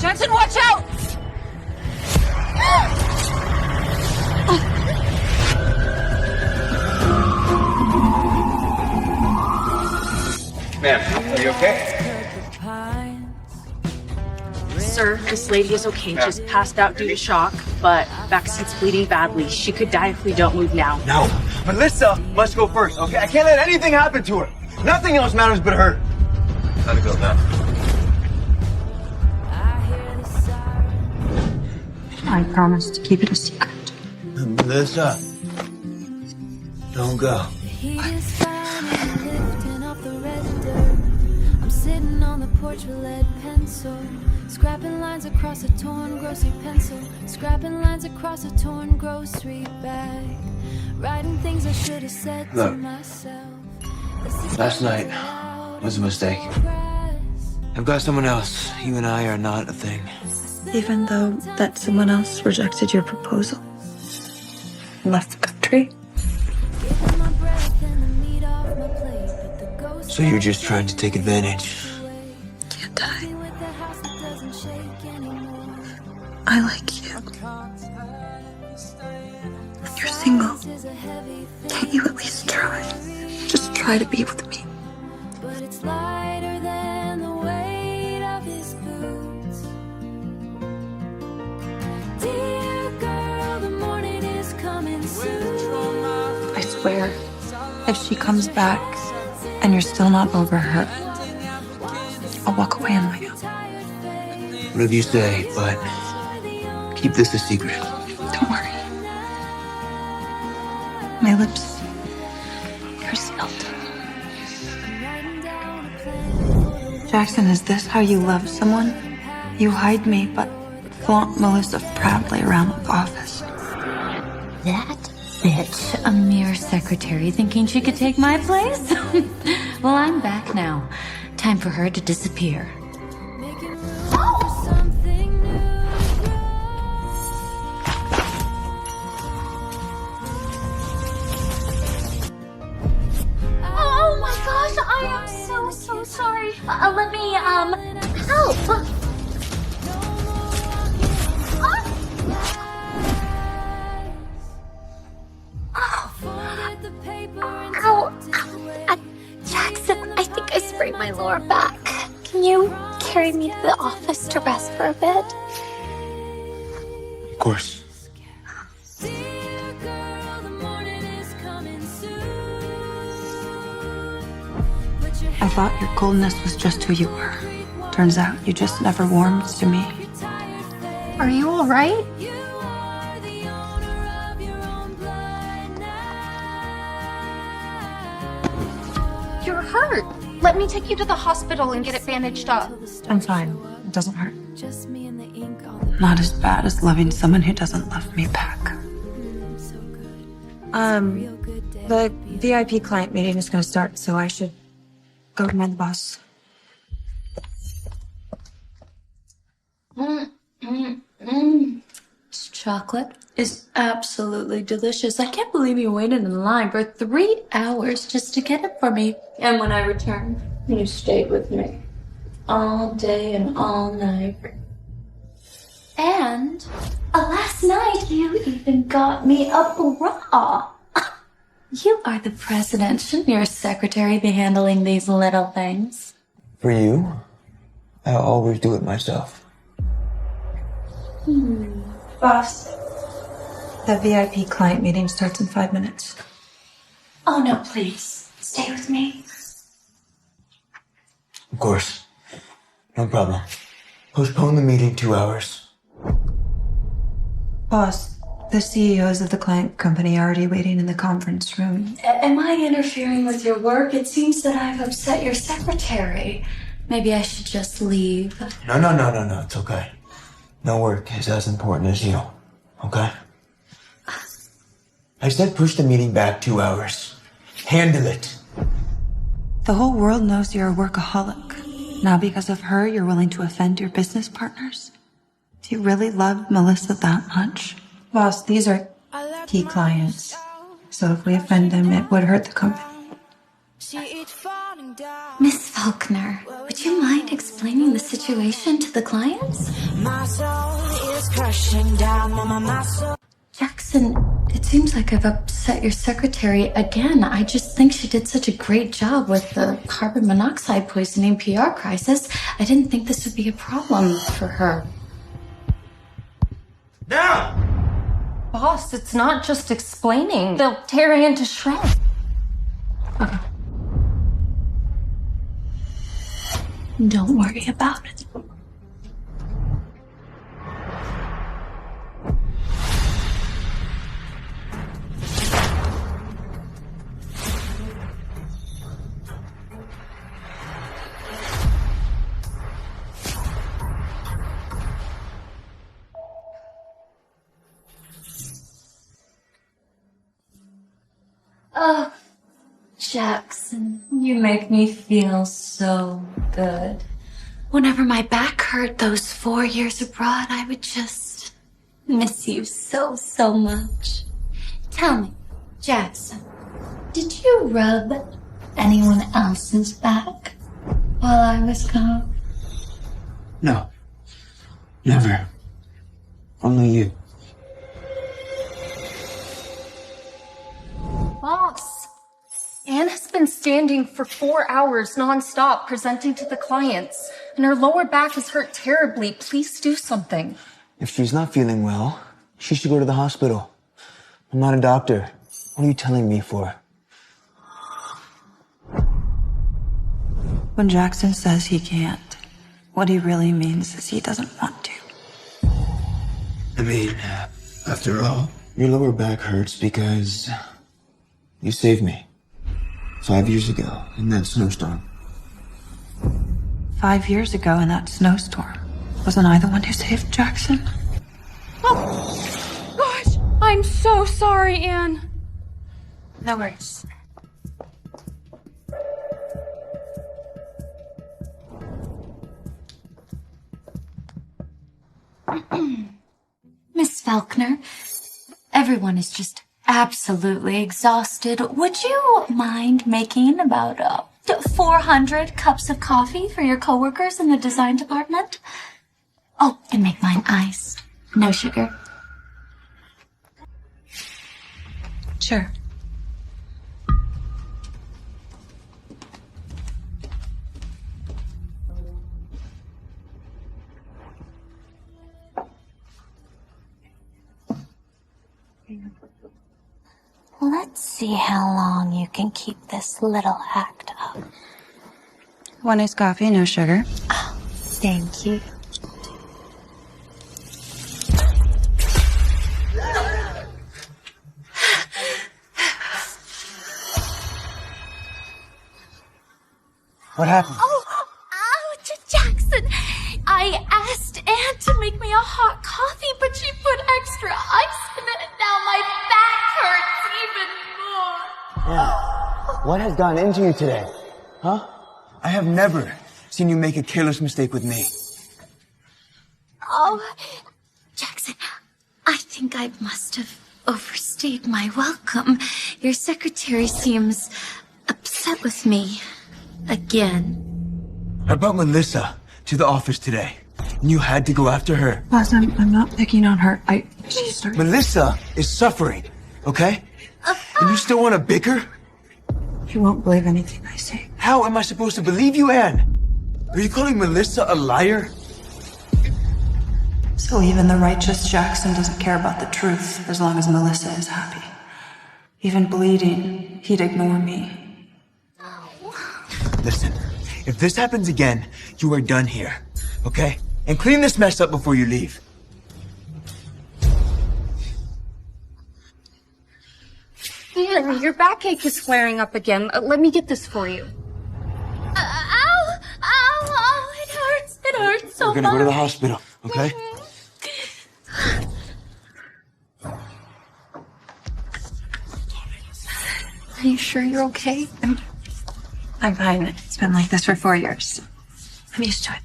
Jackson, watch out! Ma'am, are you okay? Sir, this lady is okay. Just passed out due to shock, but backseat's bleeding badly. She could die if we don't move now. No. Melissa must go first, okay? I can't let anything happen to her. Nothing else matters but her. Gotta go now. I promise to keep it a secret. Melissa, don't go. I'm sitting on the porch with lead pencil, scrapping lines across a torn grocery pencil, scrapping lines across a torn grocery bag, writing things I should have said to myself. Last night was a mistake. I've got someone else. You and I are not a thing. Even though that someone else rejected your proposal and left the country? So you're just trying to take advantage? Can't I? I like you. You're single. Can't you at least try? Just try to be with me. But it's lighter than the weight of his boots. Dear girl, the morning is coming soon. I swear, if she comes back and you're still not over her, I'll walk away on my own. Whatever you say, but keep this a secret. Don't worry. My lips are sealed. Jackson, is this how you love someone? You hide me, but flaunt Melissa proudly around the office. That bitch, a mere secretary thinking she could take my place? Well, I'm back now. Time for her to disappear. Oh my gosh, I am so sorry. Let me, help. Jackson, I think I sprained my lower back. Can you carry me to the office to rest for a bit? Of course. I thought your coldness was just who you were. Turns out you just never warmed to me. Are you all right? You're hurt. Let me take you to the hospital and get it bandaged up. I'm fine. It doesn't hurt. Not as bad as loving someone who doesn't love me back. The VIP client meeting is going to start, so I should go command the boss. This chocolate is absolutely delicious. I can't believe you waited in line for 3 hours just to get it for me. And when I returned, you stayed with me all day and all night. And last night, you even got me a bra. You are the president. Shouldn't your secretary be handling these little things? For you, I always do it myself. Boss, the VIP client meeting starts in 5 minutes. Oh, no, please. Stay with me. Of course. No problem. Postpone the meeting 2 hours. Boss, the CEOs of the client company are already waiting in the conference room. Am I interfering with your work? It seems that I've upset your secretary. Maybe I should just leave. No. It's okay. No work is as important as you. Okay? I said push the meeting back 2 hours. Handle it. The whole world knows you're a workaholic. Now because of her, you're willing to offend your business partners? Do you really love Melissa that much? Boss, these are key clients. So if we offend them, it would hurt the company. Miss Faulkner, would you mind explaining explaining the situation to the clients? My soul is crushing down, mama, my soul. Jackson, it seems like I've upset your secretary again. I just think she did such a great job with the carbon monoxide poisoning PR crisis. I didn't think this would be a problem for her. Now! Boss, it's not just explaining. They'll tear you into shreds. Don't worry about it. Oh, Jackson, you make me feel so good. Whenever my back hurt those 4 years abroad, I would just miss you so, so much. Tell me, Jackson, did you rub anyone else's back while I was gone? No. Never. Only you. Boss, Anne has been standing for 4 hours nonstop presenting to the clients, and her lower back is hurt terribly. Please do something. If she's not feeling well, she should go to the hospital. I'm not a doctor. What are you telling me for? When Jackson says he can't, what he really means is he doesn't want to. I mean, after all, your lower back hurts because you saved me 5 years ago in that snowstorm. 5 years ago in that snowstorm, wasn't I the one who saved Jackson? Oh, gosh, I'm so sorry, Anne. No worries. Miss Faulkner, everyone is just absolutely exhausted. Would you mind making about 400 cups of coffee for your coworkers in the design department? Oh, and make mine iced. No sugar. Sure. Let's see how long you can keep this little act up. One iced coffee, no sugar. Oh, thank you. What happened? Oh, Jackson, I asked Anne to make me a hot coffee, but she put extra ice in it, and now my back hurts even more. Yeah. What has gone into you today? Huh? I have never seen you make a careless mistake with me. Oh, Jackson, I think I must have overstayed my welcome. Your secretary seems upset with me. Again. I brought Melissa to the office today, and you had to go after her. Boss, I'm not picking on her. She started... Melissa is suffering, okay? And you still want to bicker? You won't believe anything I say. How am I supposed to believe you, Anne? Are you calling Melissa a liar? So even the righteous Jackson doesn't care about the truth as long as Melissa is happy. Even bleeding, he'd ignore me. Listen, if this happens again, you are done here, okay? And clean this mess up before you leave. Anne, your backache is flaring up again. Let me get this for you. Ow! Ow! It hurts! It hurts so We're gonna much! go to the hospital, okay? Are you sure you're okay? I'm fine. It's been like this for 4 years. I'm used to it.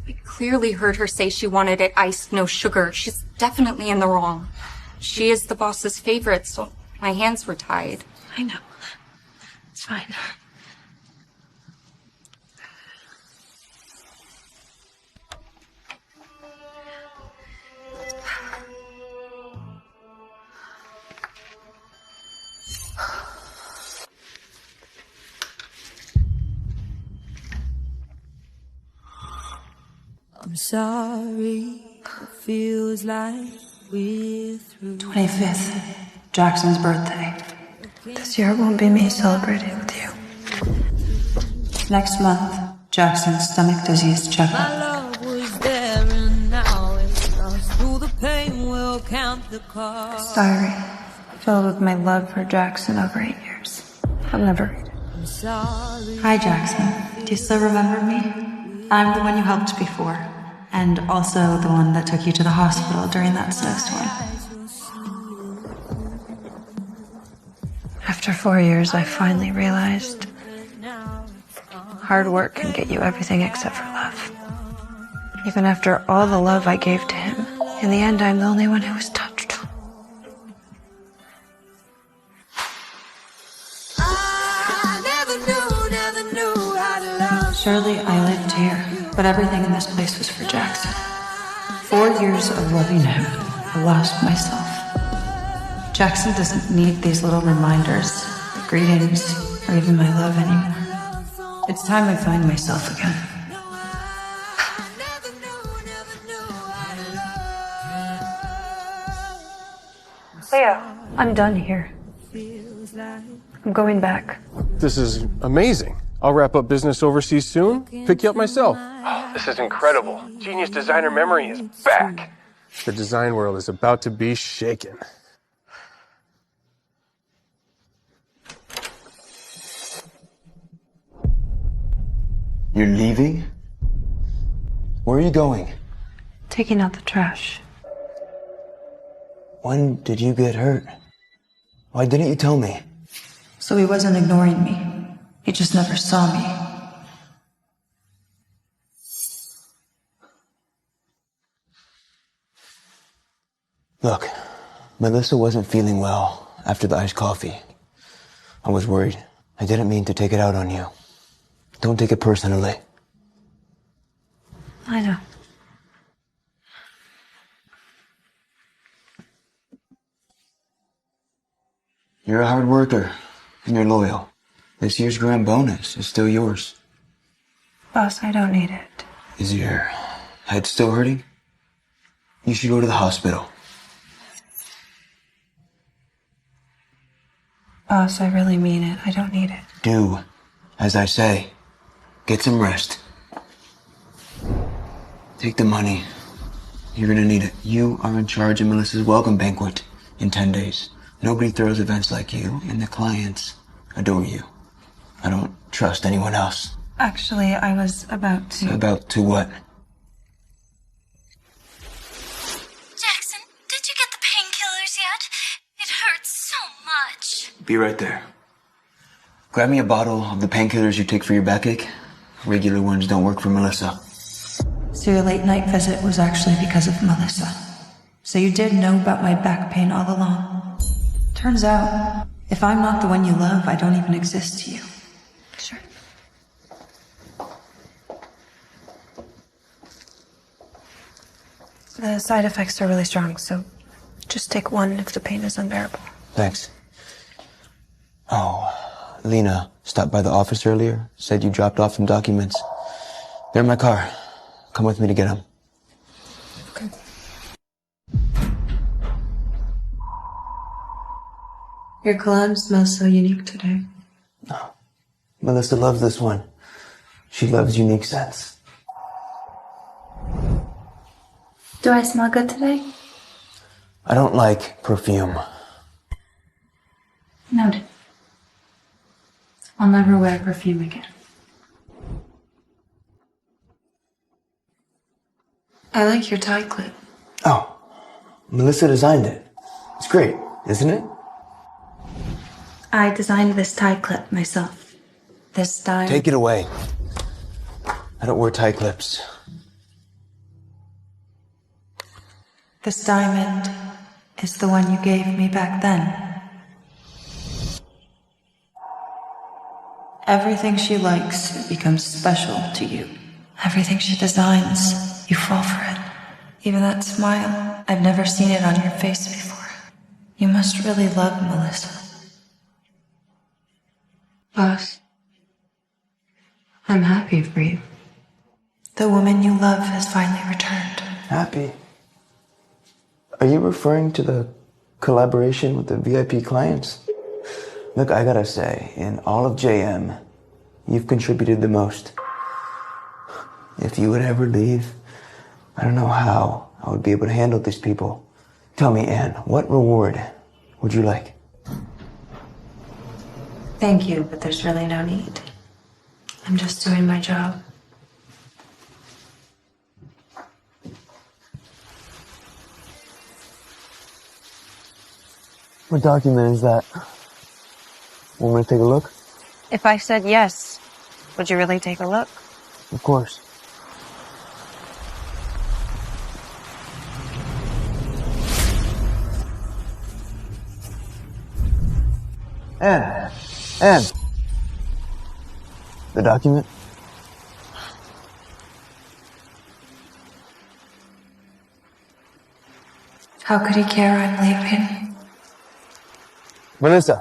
I clearly heard her say she wanted it iced, no sugar. She's definitely in the wrong. She is the boss's favorite, so my hands were tied. I know. It's fine. 25th, Jackson's birthday. This year won't be me celebrating with you. Next month, Jackson's stomach disease checkup. Diary filled with my love for Jackson over 8 years. I'll never read it. Hi, Jackson. Do you still remember me? I'm the one you helped before, and also the one that took you to the hospital during that snowstorm. After 4 years, I finally realized hard work can get you everything except for love. Even after all the love I gave to him, in the end, I'm the only one who was touched. Surely I lived here, but everything in this place was for Jackson. 4 years of loving him, I lost myself. Jackson doesn't need these little reminders, greetings, or even my love anymore. It's time I find myself again. Leo, I'm done here. I'm going back. This is amazing. I'll wrap up business overseas soon, pick you up myself. Oh, this is incredible. Genius designer memory is back. The design world is about to be shaken. You're leaving? Where are you going? Taking out the trash. When did you get hurt? Why didn't you tell me? So he wasn't ignoring me. He just never saw me. Look, Melissa wasn't feeling well after the iced coffee. I was worried. I didn't mean to take it out on you. Don't take it personally. I know. You're a hard worker, and you're loyal. This year's grand bonus is still yours. Boss, I don't need it. Is your head still hurting? You should go to the hospital. Boss, I really mean it. I don't need it. Do as I say. Get some rest. Take the money. You're gonna need it. You are in charge of Melissa's welcome banquet in 10 days. Nobody throws events like you, and the clients adore you. I don't trust anyone else. Actually, I was about to... About to what? Jackson, did you get the painkillers yet? It hurts so much. Be right there. Grab me a bottle of the painkillers you take for your backache. Regular ones don't work for Melissa. So your late night visit was actually because of Melissa. So you did know about my back pain all along. Turns out, if I'm not the one you love, I don't even exist to you. Sure. The side effects are really strong, so just take one if the pain is unbearable. Thanks. Oh, Lena stopped by the office earlier, said you dropped off some documents. They're in my car. Come with me to get them. Okay. Your cologne smells so unique today. Oh, Melissa loves this one. She loves unique scents. Do I smell good today? I don't like perfume. Noted. I'll never wear perfume again. I like your tie clip. Oh, Melissa designed it. It's great, isn't it? I designed this tie clip myself. This diamond. Take it away. I don't wear tie clips. This diamond is the one you gave me back then. Everything she likes becomes special to you. Everything she designs, you fall for it. Even that smile, I've never seen it on your face before. You must really love Melissa. Boss, I'm happy for you. The woman you love has finally returned. Happy? Are you referring to the collaboration with the VIP clients? Look, I gotta say, in all of JM, you've contributed the most. If you would ever leave, I don't know how I would be able to handle these people. Tell me, Anne, what reward would you like? Thank you, but there's really no need. I'm just doing my job. What document is that? Want me to take a look? If I said yes, would you really take a look? Of course. Anne! The document? How could he care I'm leaving? Melissa,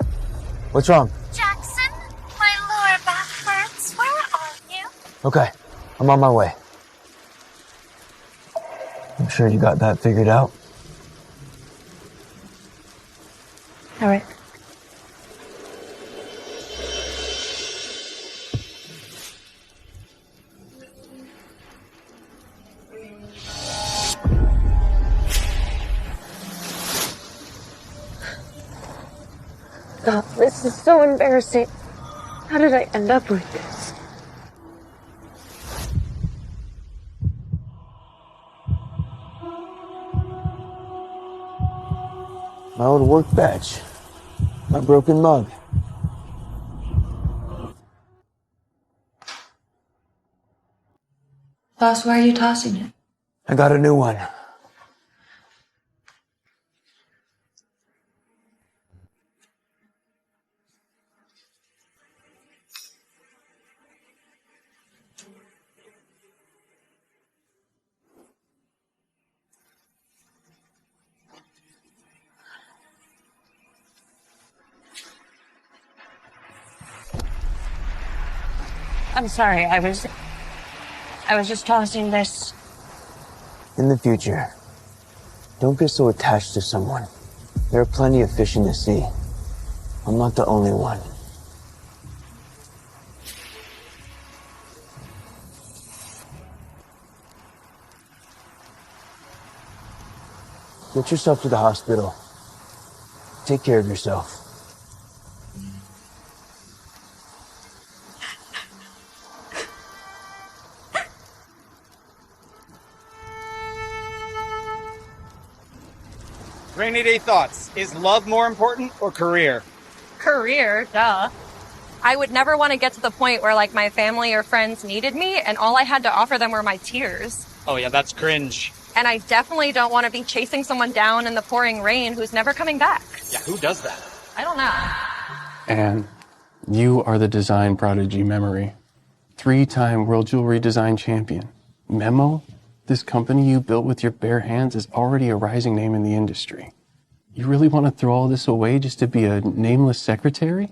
what's wrong? Jackson, my lower back hurts. Where are you? Okay, I'm on my way. I'm sure you got that figured out. All right. God, this is so embarrassing. How did I end up like this? My old work badge. My broken mug. Boss, why are you tossing it? I got a new one. I'm sorry, I was just tossing this. In the future, don't get so attached to someone. There are plenty of fish in the sea. I'm not the only one. Get yourself to the hospital. Take care of yourself. Rainy day thoughts. Is love more important or career? Career, duh. I would never want to get to the point where like my family or friends needed me and all I had to offer them were my tears. Oh yeah, that's cringe. And I definitely don't want to be chasing someone down in the pouring rain who's never coming back. Yeah, who does that? I don't know. And you are the design prodigy memory. 3-time world jewelry design champion. Memo? This company you built with your bare hands is already a rising name in the industry. You really want to throw all this away just to be a nameless secretary?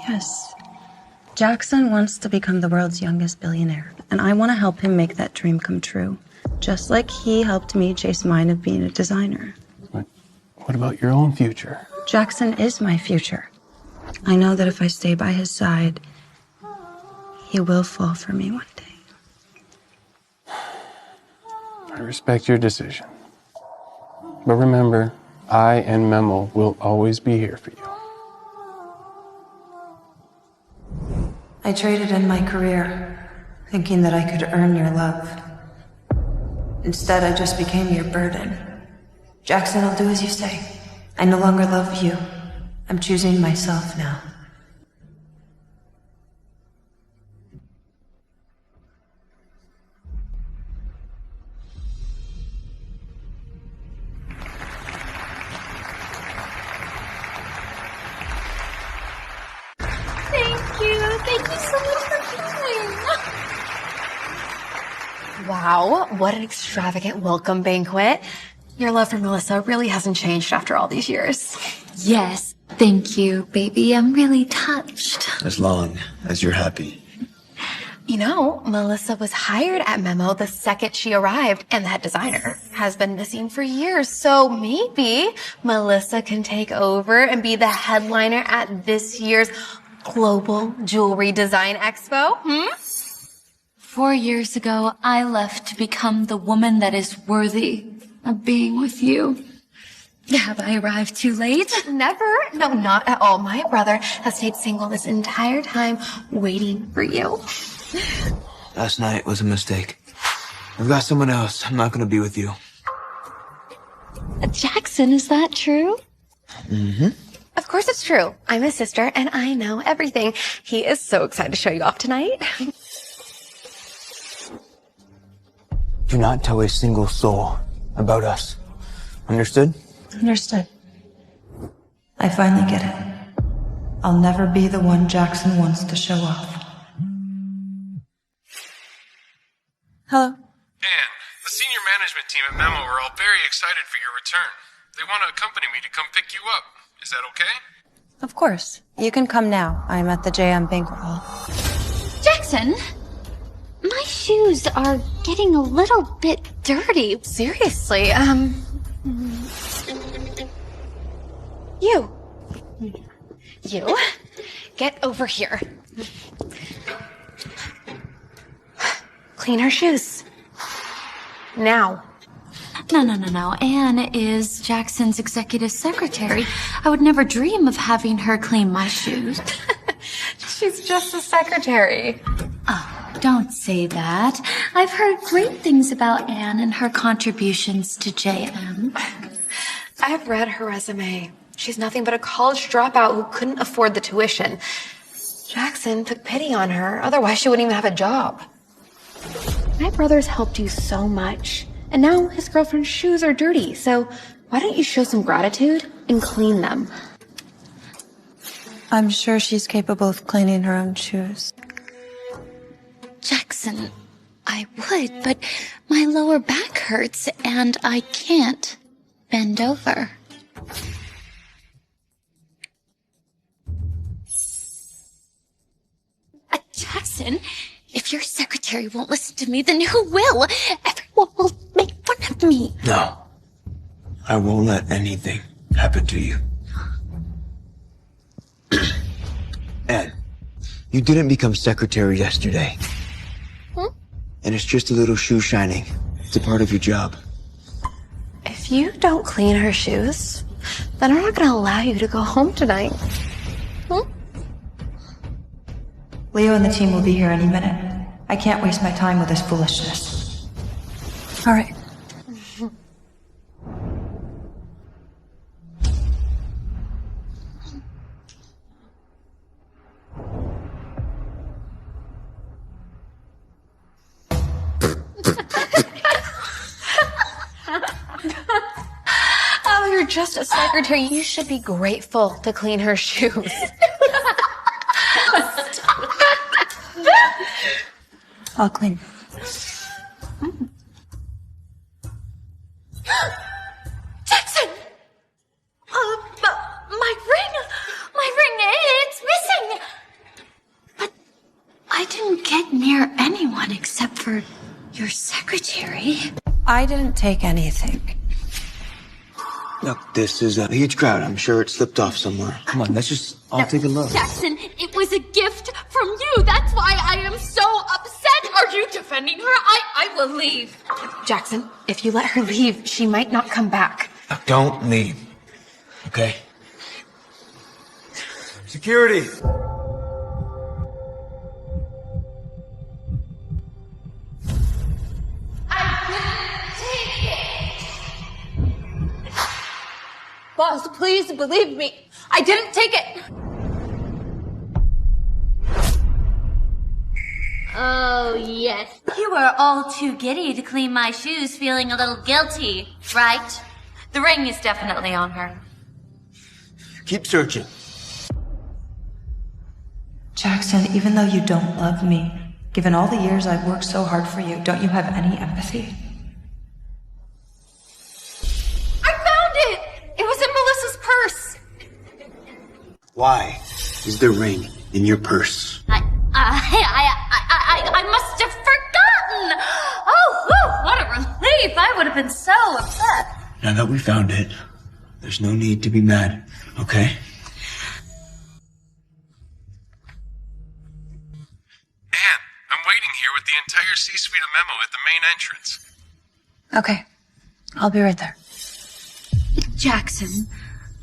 Yes. Jackson wants to become the world's youngest billionaire, and I want to help him make that dream come true, just like he helped me chase mine of being a designer. But what about your own future? Jackson is my future. I know that if I stay by his side, he will fall for me one day. I respect your decision. But remember, I and Memo will always be here for you. I traded in my career, thinking that I could earn your love. Instead, I just became your burden. Jackson, I'll do as you say. I no longer love you. I'm choosing myself now. Thank you so much for coming. Wow, what an extravagant welcome banquet. Your love for Melissa really hasn't changed after all these years. Yes, thank you, baby. I'm really touched. As long as you're happy. You know, Melissa was hired at Memo the second she arrived, and that designer has been missing for years. So maybe Melissa can take over and be the headliner at this year's Global Jewelry Design Expo. 4 years ago, I left to become the woman that is worthy of being with you. Have I arrived too late? Never. No, not at all. My brother has stayed single this entire time, waiting for you. Last night was a mistake. I've got someone else. I'm not gonna be with you. Jackson, is that true? Mm-hmm. Of course it's true. I'm his sister, and I know everything. He is so excited to show you off tonight. Do not tell a single soul about us. Understood? Understood. I finally get it. I'll never be the one Jackson wants to show off. Hello. And the senior management team at Memo are all very excited for your return. They want to accompany me to come pick you up. Is that okay? Of course. You can come now. I'm at the JM banquet hall. Jackson, my shoes are getting a little bit dirty. Seriously, You, get over here. Clean her shoes. Now. No. Anne is Jackson's executive secretary. I would never dream of having her clean my shoes. She's just a secretary. Oh, don't say that. I've heard great things about Anne and her contributions to JM. I've read her resume. She's nothing but a college dropout who couldn't afford the tuition. Jackson took pity on her, otherwise she wouldn't even have a job. My brother's helped you so much, and now his girlfriend's shoes are dirty, so why don't you show some gratitude and clean them? I'm sure she's capable of cleaning her own shoes. Jackson, I would, but my lower back hurts and I can't bend over. Jackson, if your secretary won't listen to me, then who will? Everyone will make fun of me. No. I won't let anything happen to you. Ed, you didn't become secretary yesterday. And it's just a little shoe shining. It's a part of your job. If you don't clean her shoes, then I'm not going to allow you to go home tonight. Leo and the team will be here any minute. I can't waste my time with this foolishness. All right. Oh, you're just a secretary. You should be grateful to clean her shoes. I'll clean. Jackson! My ring, it's missing! But I didn't get near anyone except for your secretary. I didn't take anything. Look, this is a huge crowd. I'm sure it slipped off somewhere. Come on, let's just all take a look. Jackson, it was a gift from you. That's why I am so upset. Are you defending her? I will leave. Jackson, if you let her leave, she might not come back. Don't leave. Okay? Security! Boss, please believe me. I didn't take it. Oh, yes. You were all too giddy to clean my shoes, feeling a little guilty, right? The ring is definitely on her. Keep searching. Jackson, even though you don't love me, given all the years I've worked so hard for you, don't you have any empathy? I found it! It was in Melissa's purse. Why is the ring in your purse? I I must have forgotten! Oh, whew, what a relief! I would have been so upset. Now that we found it, there's no need to be mad, okay? Anne, I'm waiting here with the entire C-suite of memo at the main entrance. Okay. I'll be right there. Jackson,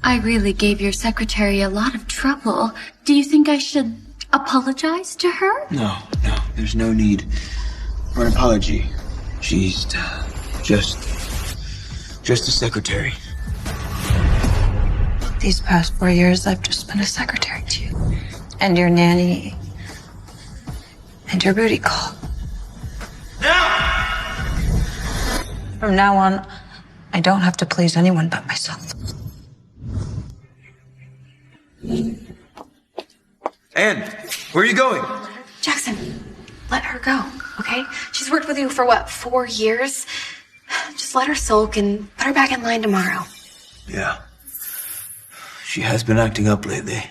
I really gave your secretary a lot of trouble. Do you think I should apologize to her? No, there's no need for an apology. She's just a secretary. These past 4 years, I've just been a secretary to you. And your nanny. And your booty call. From now on, I don't have to please anyone but myself. Anne, where are you going? Jackson, let her go, okay? She's worked with you for what, 4 years? Just let her sulk and put her back in line tomorrow. Yeah. She has been acting up lately.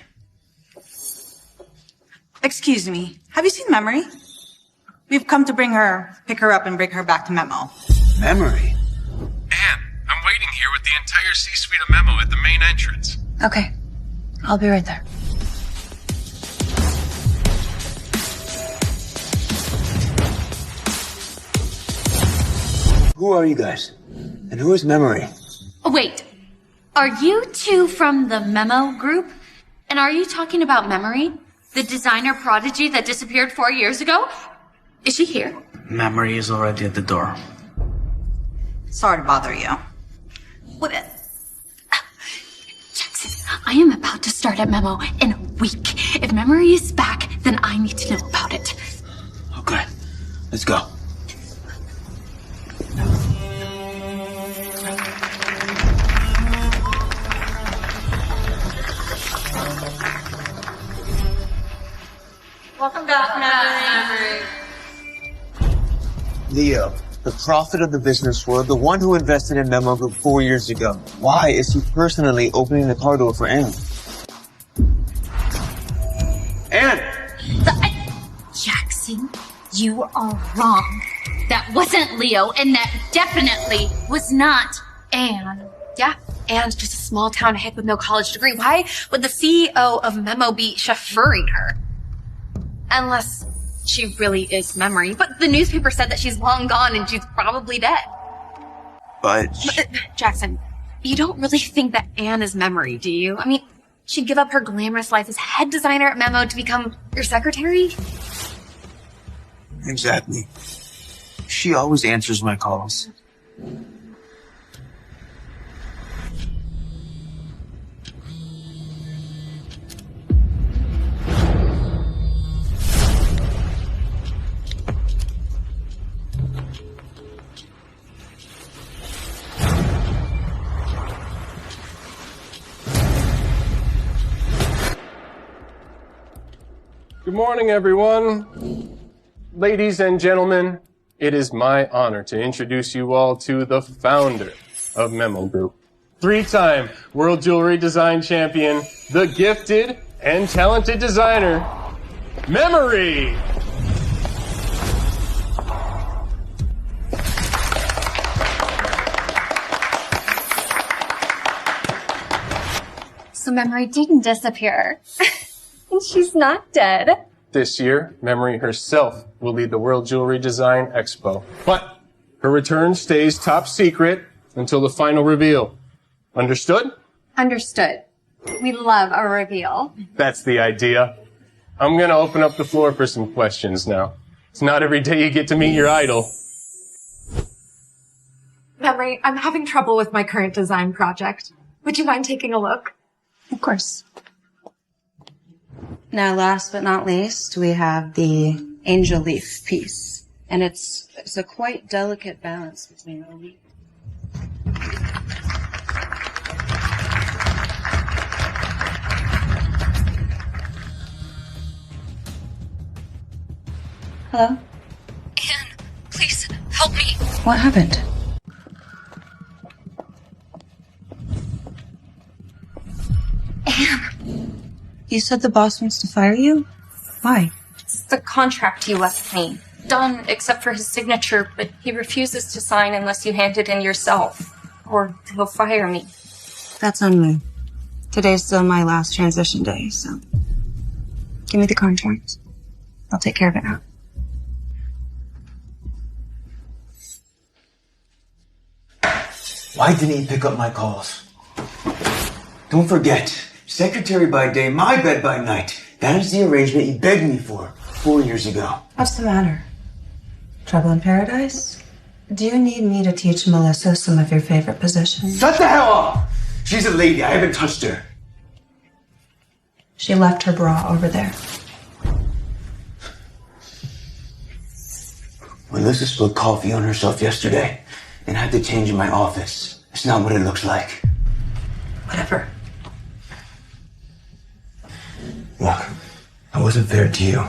Excuse me, have you seen Memory? We've come to pick her up and bring her back to Memo. Memory? Anne, I'm waiting here with the entire C-suite of memo at the main entrance. Okay. I'll be right there. Who are you guys? And who is Memory? Wait, are you two from the Memo group? And are you talking about Memory? The designer prodigy that disappeared 4 years ago? Is she here? Memory is already at the door. Sorry to bother you. What? Jackson, I am about to start at Memo in a week. If Memory is back, then I need to know about it. Okay, let's go. Welcome back, Memory. Leo, the prophet of the business world, the one who invested in Memo Group 4 years ago. Why is he personally opening the car door for Anne? Anne! Jackson, you are wrong. That wasn't Leo, and that definitely was not Anne. Yeah, and just a small town hick with no college degree. Why would the CEO of Memo be chauffeuring her? Unless she really is Memory. But the newspaper said that she's long gone and she's probably dead. But Jackson, you don't really think that Anne is Memory, do you? I mean, she'd give up her glamorous life as head designer at Memo to become your secretary? exactly. She always answers my calls. Good morning, everyone. Ladies and gentlemen, it is my honor to introduce you all to the founder of Memo Group, 3-time World Jewelry Design Champion, the gifted and talented designer, Memory. So Memory didn't disappear. And she's not dead. This year, Memory herself will lead the World Jewelry Design Expo. But her return stays top secret until the final reveal. Understood? Understood. We love a reveal. That's the idea. I'm gonna open up the floor for some questions now. It's not every day you get to meet your idol. Memory, I'm having trouble with my current design project. Would you mind taking a look? Of course. Now, last but not least, we have the angel leaf piece. And it's a quite delicate balance between the leaf. Hello? Anne, please help me. What happened? Anne, You said the boss wants to fire you? Why? It's the contract you left me. Done except for his signature, but he refuses to sign unless you hand it in yourself. Or he'll fire me. That's on me. Today's still my last transition day, so give me the contract. I'll take care of it now. Why didn't he pick up my calls? Don't forget, secretary by day, my bed by night. That is the arrangement you begged me for 4 years ago. What's the matter? Trouble in paradise? Do you need me to teach Melissa some of your favorite positions? Shut the hell up! She's a lady. I haven't touched her. She left her bra over there. Melissa spilled coffee on herself yesterday and had to change in my office. It's not what it looks like. Whatever. Look, I wasn't fair to you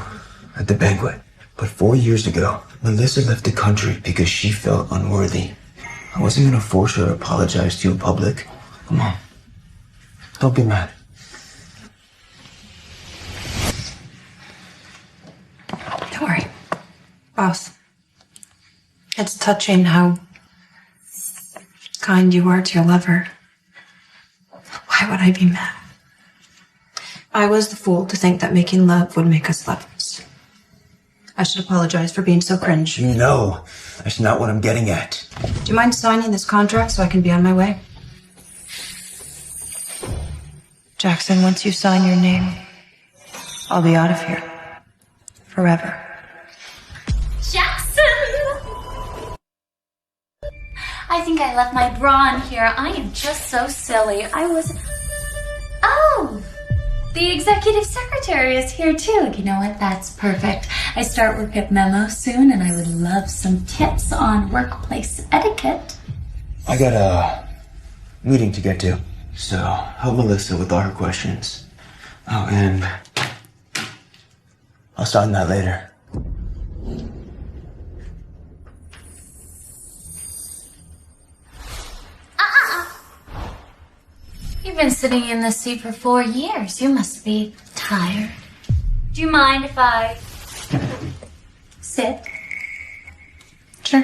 at the banquet, but 4 years ago, Melissa left the country because she felt unworthy. I wasn't gonna force her to apologize to you in public. Come on. Don't be mad. Don't worry. Boss, it's touching how kind you are to your lover. Why would I be mad? I was the fool to think that making love would make us lovers. I should apologize for being so cringe. You know, that's not what I'm getting at. Do you mind signing this contract so I can be on my way? Jackson, once you sign your name, I'll be out of here. Forever. Jackson! I think I left my bra in here. I am just so silly. Oh! The executive secretary is here too. You know what? That's perfect. I start work at Memo soon, and I would love some tips on workplace etiquette. I got a meeting to get to, so help Melissa with all her questions. Oh, and I'll sign that later. You've been sitting in this seat for 4 years. You must be tired. Do you mind if I sit? Sure.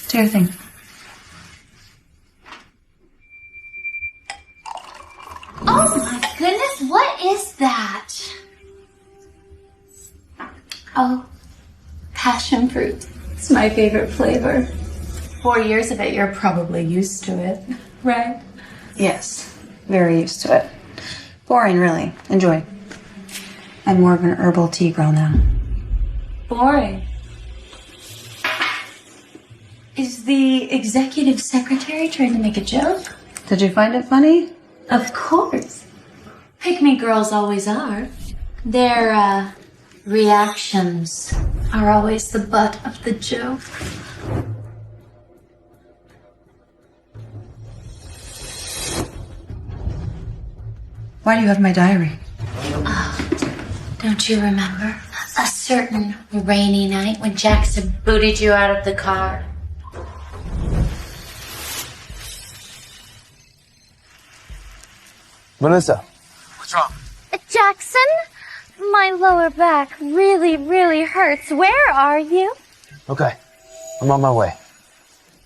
Do your thing. Oh my goodness, what is that? Oh, passion fruit. It's my favorite flavor. 4 years of it, you're probably used to it, right? Yes. Very used to it. Boring, really. Enjoy. I'm more of an herbal tea girl now. Boring. Is the executive secretary trying to make a joke? Did you find it funny? Of course. Pick-me girls always are. Their, reactions are always the butt of the joke. Why do you have my diary? Oh, don't you remember? A certain rainy night when Jackson booted you out of the car. Melissa. What's wrong? Jackson, my lower back really, really hurts. Where are you? Okay, I'm on my way.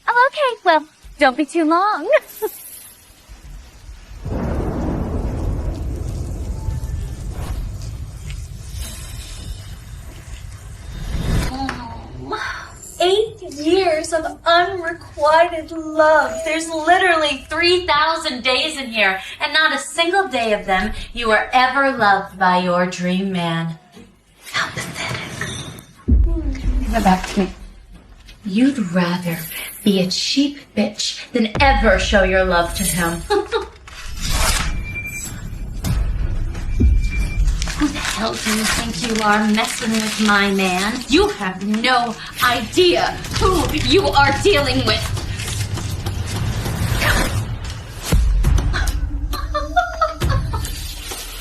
Oh, okay. Well, don't be too long. 8 years of unrequited love. There's literally 3,000 days in here, and not a single day of them you were ever loved by your dream man. How pathetic. Give it back to me. You'd rather be a cheap bitch than ever show your love to him. Who the hell do you think you are messing with my man? You have no idea who you are dealing with.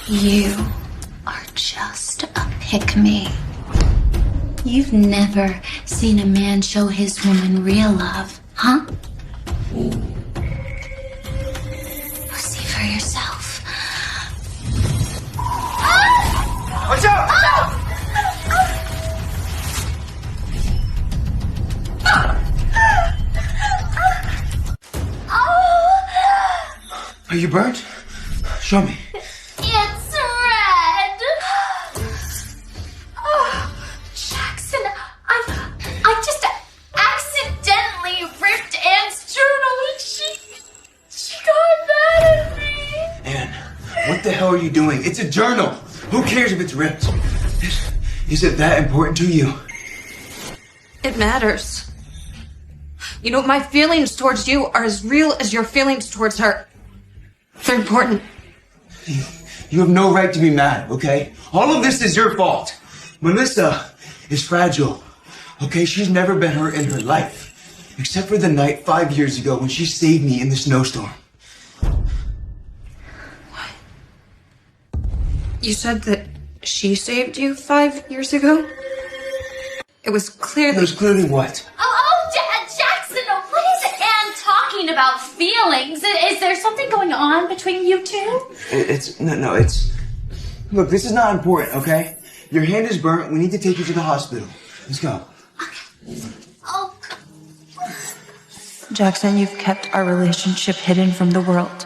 You are just a pick-me. You've never seen a man show his woman real love, huh? See for yourself. Watch out! Are you burnt? Show me. It's red. Oh, Jackson, I just accidentally ripped Anne's journal and she got mad at me. Anne, what the hell are you doing? It's a journal. Who cares if it's ripped? Is it that important to you? It matters. You know, my feelings towards you are as real as your feelings towards her. They're important. You have no right to be mad, okay? All of this is your fault. Melissa is fragile, okay? She's never been hurt in her life, except for the night 5 years ago when she saved me in the snowstorm. What? You said that she saved you 5 years ago? It was clearly... It was clearly what? Jackson, what is Anne talking about feelings? Is there something going on between you two? It's... Look, this is not important, okay? Your hand is burnt. We need to take you to the hospital. Let's go. Okay. Oh. Jackson, you've kept our relationship hidden from the world,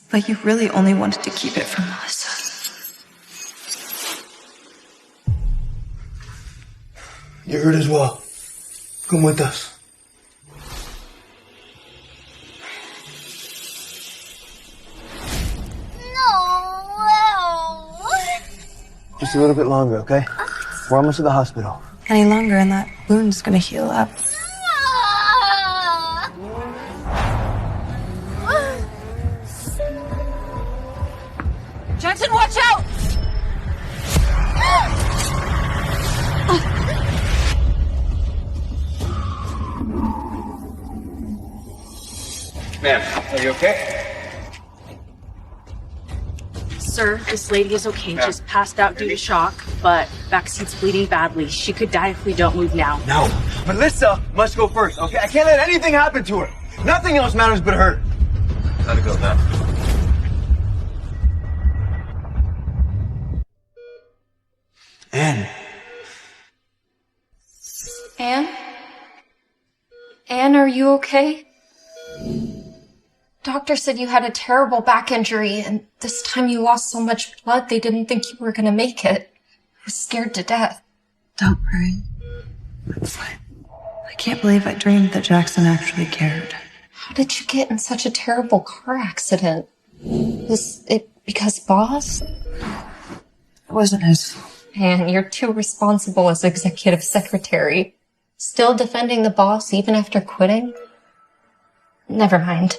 but you really only wanted to keep it from Melissa. You're hurt as well. Come with us. Just a little bit longer, okay? We're almost at the hospital. Any longer and that wound's gonna heal up. Jackson, watch out! Ma'am, are you okay? Sir, this lady is okay. Just passed out due to shock, but backseat's bleeding badly. She could die if we don't move now. No. Melissa must go first, okay? I can't let anything happen to her. Nothing else matters but her. Gotta go now. Anne. Anne, are you okay? Doctor said you had a terrible back injury, and this time you lost so much blood they didn't think you were gonna make it. I was scared to death. Don't worry. I'm fine. I can't believe I dreamed that Jackson actually cared. How did you get in such a terrible car accident? Was it because boss? It wasn't his fault. Man, you're too responsible as executive secretary. Still defending the boss even after quitting? Never mind.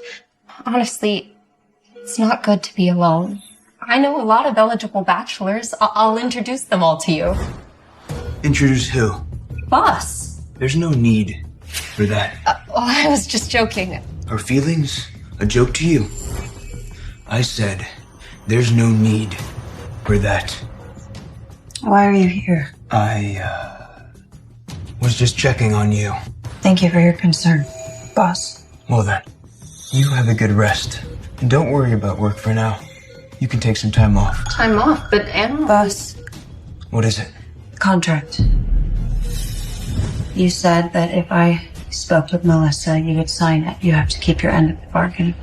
Honestly, it's not good to be alone. I know a lot of eligible bachelors. I'll introduce them all to you. Introduce who? Boss. There's no need for that. I was just joking. Her feelings? A joke to you? I said, there's no need for that. Why are you here? I was just checking on you. Thank you for your concern, boss. Well then, you have a good rest. And don't worry about work for now. You can take some time off. Time off, but Anna... Boss, What is it? contract. You said that if I spoke with Melissa, you would sign it. You have to keep your end of the bargain.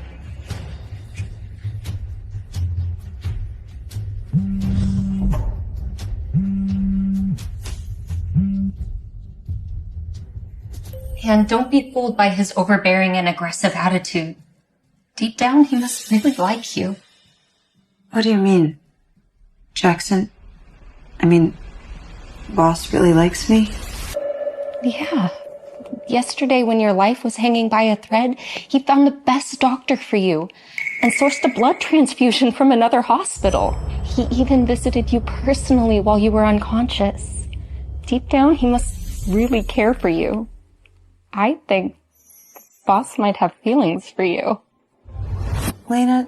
And don't be fooled by his overbearing and aggressive attitude. Deep down, he must really like you. What do you mean? Jackson? Boss really likes me? Yeah. Yesterday, when your life was hanging by a thread, he found the best doctor for you and sourced a blood transfusion from another hospital. He even visited you personally while you were unconscious. Deep down, he must really care for you. I think boss might have feelings for you. Lena,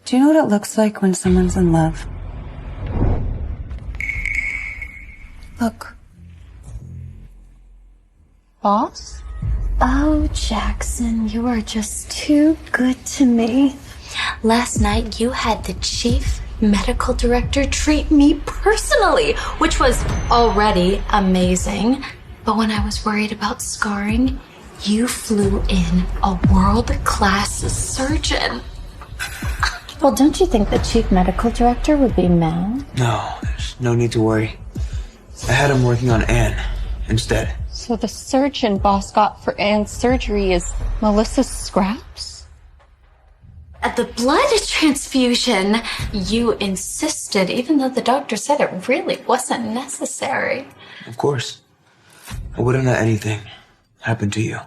do you know what it looks like when someone's in love? Look. Boss? Oh, Jackson, you are just too good to me. Last night, you had the chief medical director treat me personally, which was already amazing. But when I was worried about scarring, you flew in a world-class surgeon. Well, don't you think the chief medical director would be mad? No, there's no need to worry. I had him working on Anne instead. So the surgeon boss got for Anne's surgery is Melissa's scraps? At the blood transfusion, you insisted, even though the doctor said it really wasn't necessary. Of course. I wouldn't let anything happen to you.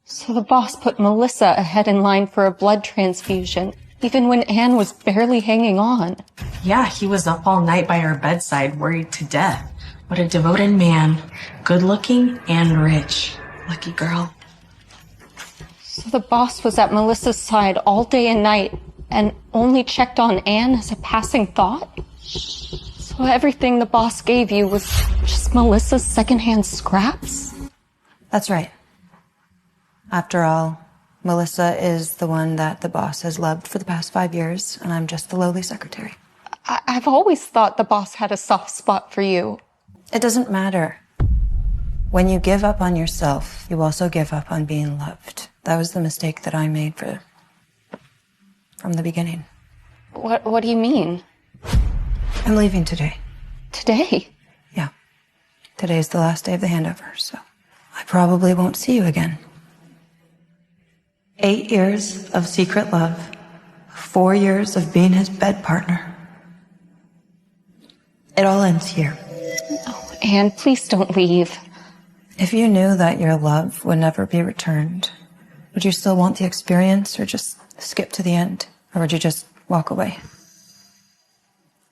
So the boss put Melissa ahead in line for a blood transfusion, even when Anne was barely hanging on. Yeah, he was up all night by her bedside, worried to death. What a devoted man. Good looking and rich. Lucky girl. So the boss was at Melissa's side all day and night and only checked on Anne as a passing thought? So everything the boss gave you was just Melissa's secondhand scraps? That's right. After all, Melissa is the one that the boss has loved for the past 5 years, and I'm just the lowly secretary. I've always thought the boss had a soft spot for you. It doesn't matter. When you give up on yourself, you also give up on being loved. That was the mistake that I made from the beginning. What do you mean? I'm leaving today. Today? Yeah. Today's the last day of the handover, so I probably won't see you again. 8 years of secret love, 4 years of being his bed partner. It all ends here. Oh, Anne, please don't leave. If you knew that your love would never be returned, would you still want the experience or just skip to the end? Or would you just walk away?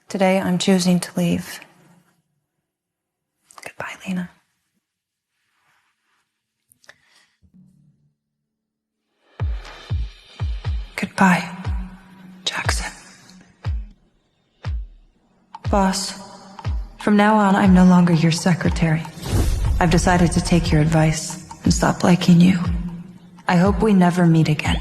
Today, I'm choosing to leave. Goodbye, Lena. Goodbye, Jackson. Boss, from now on, I'm no longer your secretary. I've decided to take your advice and stop liking you. I hope we never meet again.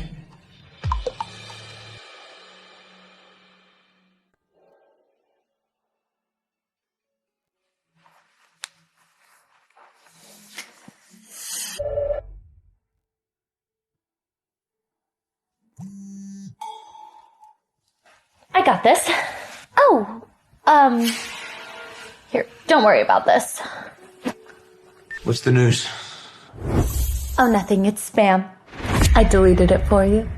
I got this. Oh, here, don't worry about this. What's the news? Oh, nothing, it's spam. I deleted it for you.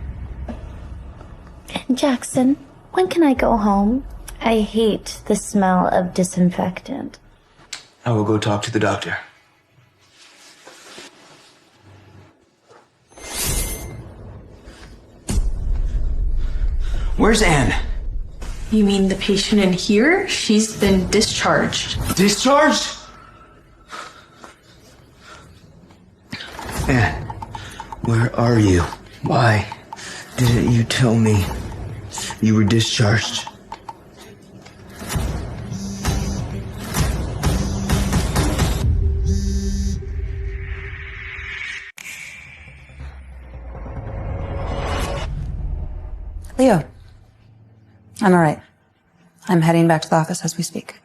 Jackson, when can I go home? I hate the smell of disinfectant. I will go talk to the doctor. Where's Anne? You mean the patient in here? She's been discharged. Discharged? Anne, where are you? Why didn't you tell me you were discharged? Leo. I'm all right. I'm heading back to the office as we speak.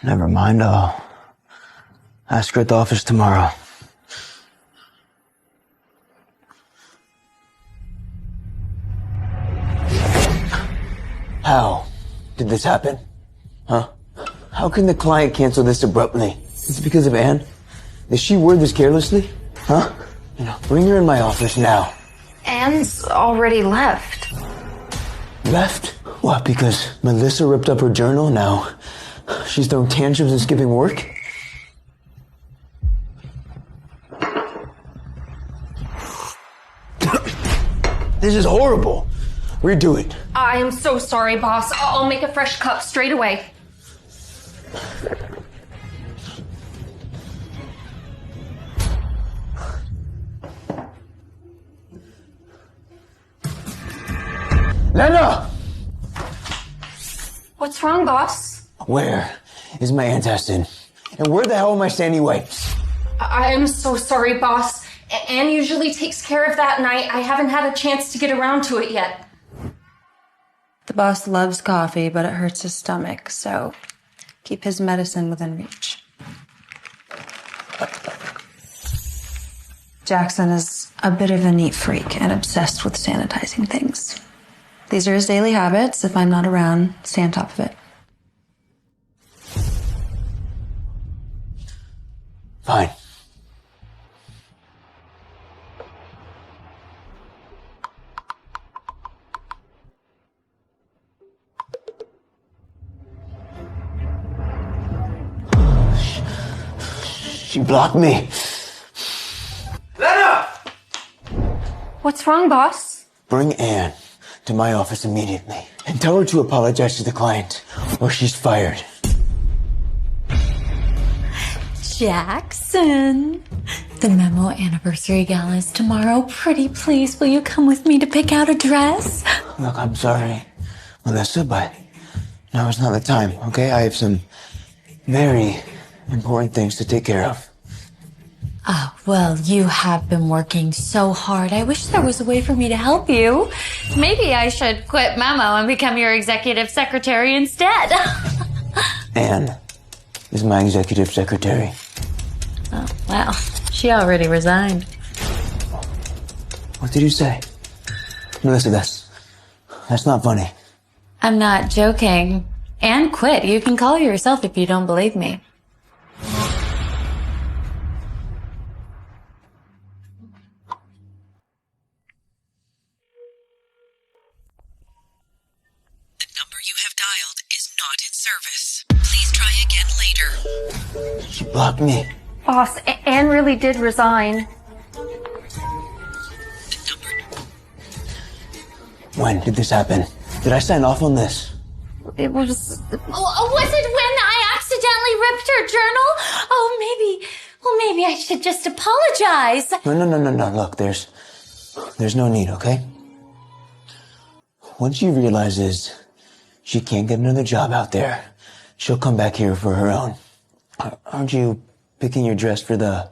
Never mind, I'll ask her at the office tomorrow. How did this happen? Huh? How can the client cancel this abruptly? Is it because of Anne? Did she word this carelessly? Huh? Bring her in my office now. Anne's already left. Left? What, because Melissa ripped up her journal now? She's throwing tantrums and skipping work? This is horrible. Redo it. I am so sorry, boss. I'll make a fresh cup straight away. Lena! What's wrong, boss? Where is my antacid? And where the hell are my standing wipes? I am so sorry, boss. Anne usually takes care of that, and I haven't had a chance to get around to it yet. The boss loves coffee, but it hurts his stomach, so keep his medicine within reach. Jackson is a bit of a neat freak and obsessed with sanitizing things. These are his daily habits. If I'm not around, stay on top of it. Fine. She blocked me. Lena! What's wrong, boss? Bring Anne to my office immediately and tell her to apologize to the client or she's fired. Jackson, the memo anniversary gala is tomorrow. Pretty please, will you come with me to pick out a dress? Look, I'm sorry, Melissa, but now is not the time, okay? I have some very important things to take care of. Oh, well, you have been working so hard. I wish there was a way for me to help you. Maybe I should quit Memo and become your executive secretary instead. Anne is my executive secretary. Oh, well, she already resigned. What did you say? Melissa, that's not funny. I'm not joking. And quit. You can call yourself if you don't believe me. She blocked me. Boss, Anne really did resign. When did this happen? Did I sign off on this? It was... Oh, was it when I accidentally ripped her journal? Oh, maybe I should just apologize. No. Look, there's no need, okay? Once she realizes she can't get another job out there, she'll come back here for her own. Aren't you picking your dress for the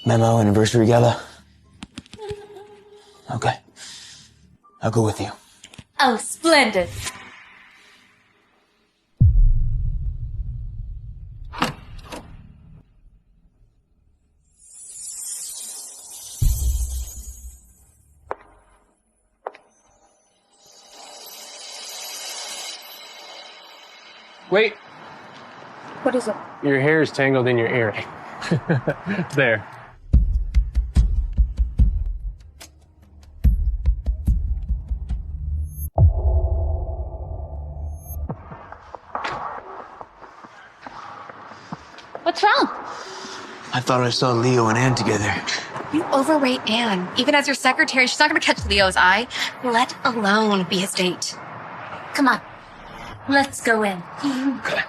memo anniversary gala? Okay. I'll go with you. Oh, splendid. Wait. What is it? Your hair is tangled in your ear. There. What's wrong? I thought I saw Leo and Anne together. You overrate Anne. Even as your secretary, she's not going to catch Leo's eye, let alone be his date. Come on. Let's go in. Okay.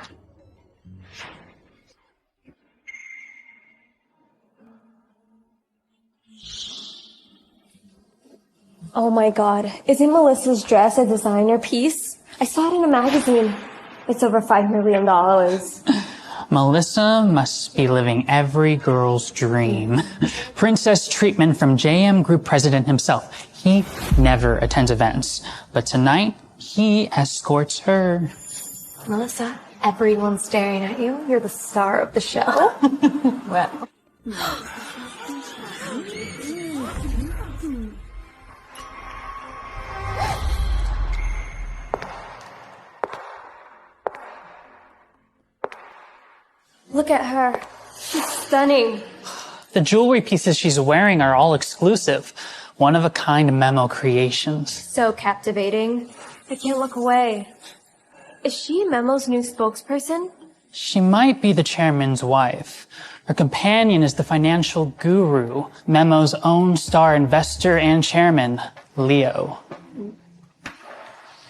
Oh my god, isn't Melissa's dress a designer piece? I saw it in a magazine. It's over $5 million. Melissa must be living every girl's dream. Princess treatment from JM Group president himself. He never attends events, but tonight he escorts her. Melissa, everyone's staring at you. You're the star of the show. Well. Look at her. She's stunning. The jewelry pieces she's wearing are all exclusive, one-of-a-kind memo creations. So captivating. I can't look away. Is she Memo's new spokesperson? She might be the chairman's wife. Her companion is the financial guru, Memo's own star investor and chairman, Leo.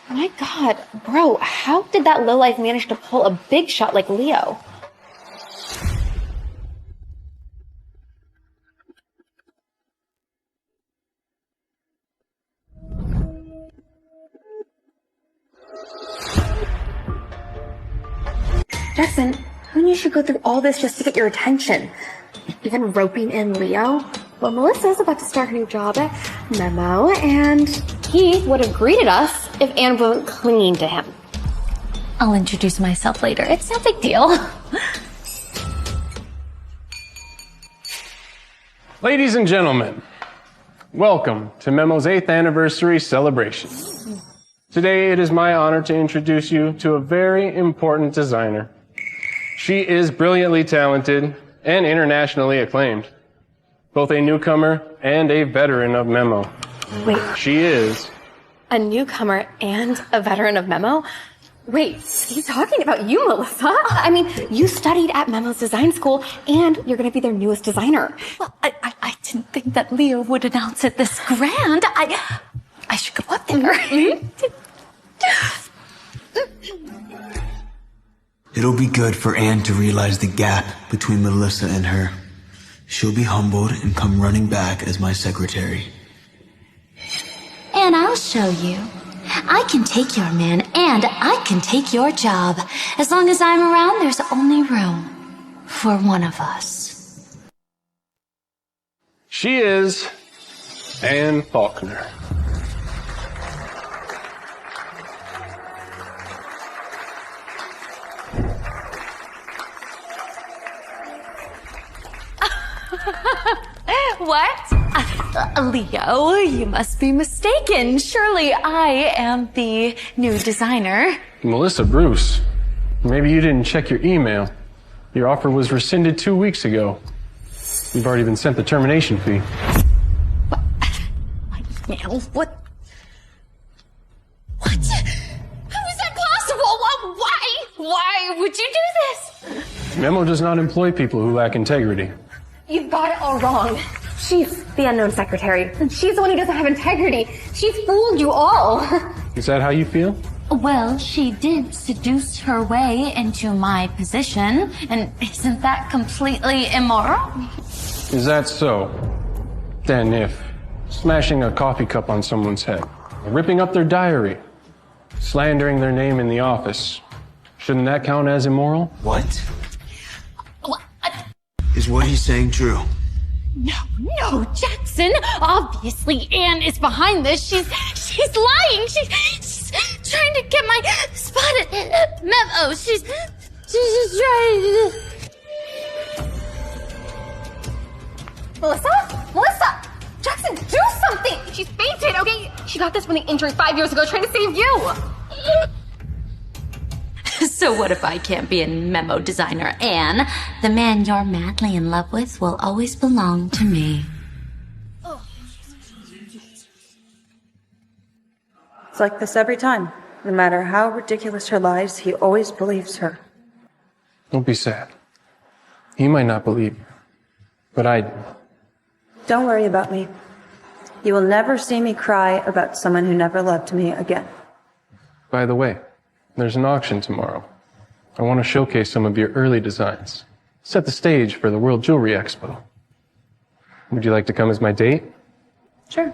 My god, bro, how did that lowlife manage to pull a big shot like Leo? Jackson, who knew you should go through all this just to get your attention? Even roping in Leo? Well, Melissa's about to start her new job at Memo, and he would have greeted us if Anne wasn't clinging to him. I'll introduce myself later. It's no big deal. Ladies and gentlemen, welcome to Memo's 8th anniversary celebration. Today, it is my honor to introduce you to a very important designer. She is brilliantly talented and internationally acclaimed, both a newcomer and a veteran of Memo. Wait, She is a newcomer and a veteran of Memo? Wait, he's talking about you, Melissa. I mean, you studied at Memo's design school, and you're going to be their newest designer. Well, I didn't think that Leo would announce it this grand. I should go up there. It'll be good for Anne to realize the gap between Melissa and her. She'll be humbled and come running back as my secretary. And I'll show you. I can take your man and I can take your job. As long as I'm around, there's only room for one of us. She is Anne Faulkner. What? Leo, you must be mistaken. Surely I am the new designer. Melissa Bruce, maybe you didn't check your email. Your offer was rescinded 2 weeks ago. You've already been sent the termination fee. My email? What? How is that possible? Why would you do this? Memo does not employ people who lack integrity. You've got it all wrong. She's the unknown secretary, and she's the one who doesn't have integrity. She's fooled you all. Is that how you feel? Well, she did seduce her way into my position, and isn't that completely immoral? Is that so? Then if smashing a coffee cup on someone's head, ripping up their diary, slandering their name in the office, shouldn't that count as immoral? What? Is what he's saying true? No, Jackson. Obviously, Anne is behind this. She's lying. She's trying to get my spot at Memo. She's just trying. Melissa! Jackson, do something! She's fainted, okay? She got this from the injury 5 years ago trying to save you! So what if I can't be a Memo designer, Anne? The man you're madly in love with will always belong to me. It's like this every time. No matter how ridiculous her lies, he always believes her. Don't be sad. He might not believe you, but I do. Don't worry about me. You will never see me cry about someone who never loved me again. By the way, there's an auction tomorrow. I want to showcase some of your early designs. Set the stage for the World Jewelry Expo. Would you like to come as my date? Sure.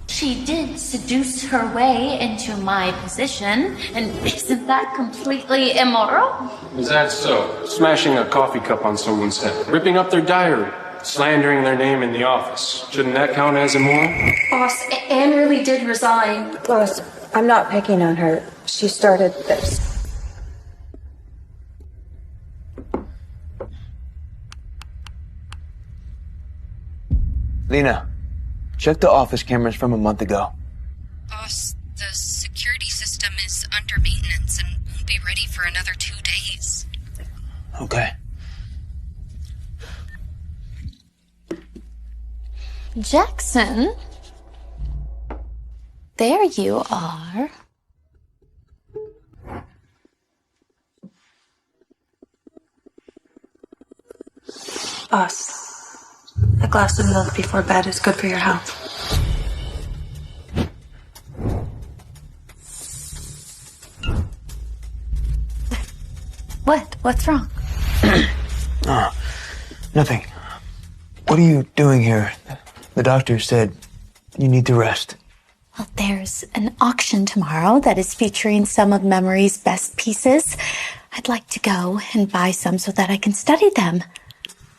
She did seduce her way into my position, and isn't that completely immoral? Is that so? Smashing a coffee cup on someone's head, ripping up their diary, slandering their name in the office. Shouldn't that count as immoral? Boss, Anne really did resign. Boss, I'm not picking on her. She started this. Lena, check the office cameras from a month ago. Boss, the security system is under maintenance and won't be ready for another 2 days. Okay. Jackson? There you are. Boss, a glass of milk before bed is good for your health. What's wrong? Nothing. What are you doing here? The doctor said you need to rest. Well, there's an auction tomorrow that is featuring some of Memory's best pieces. I'd like to go and buy some so that I can study them.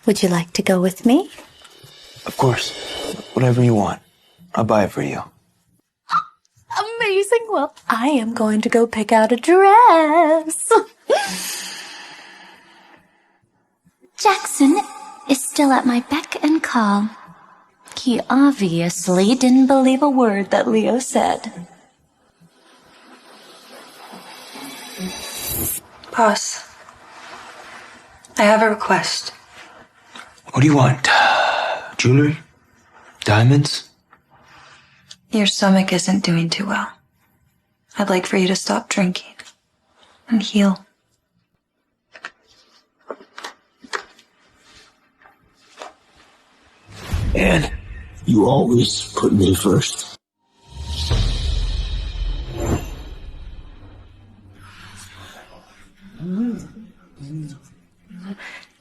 Would you like to go with me? Of course. Whatever you want. I'll buy it for you. Amazing. Well, I am going to go pick out a dress. Jackson, is still at my beck and call. He obviously didn't believe a word that Leo said. Boss, I have a request. What do you want? Jewelry? Diamonds? Your stomach isn't doing too well. I'd like for you to stop drinking and heal. And you always put me first.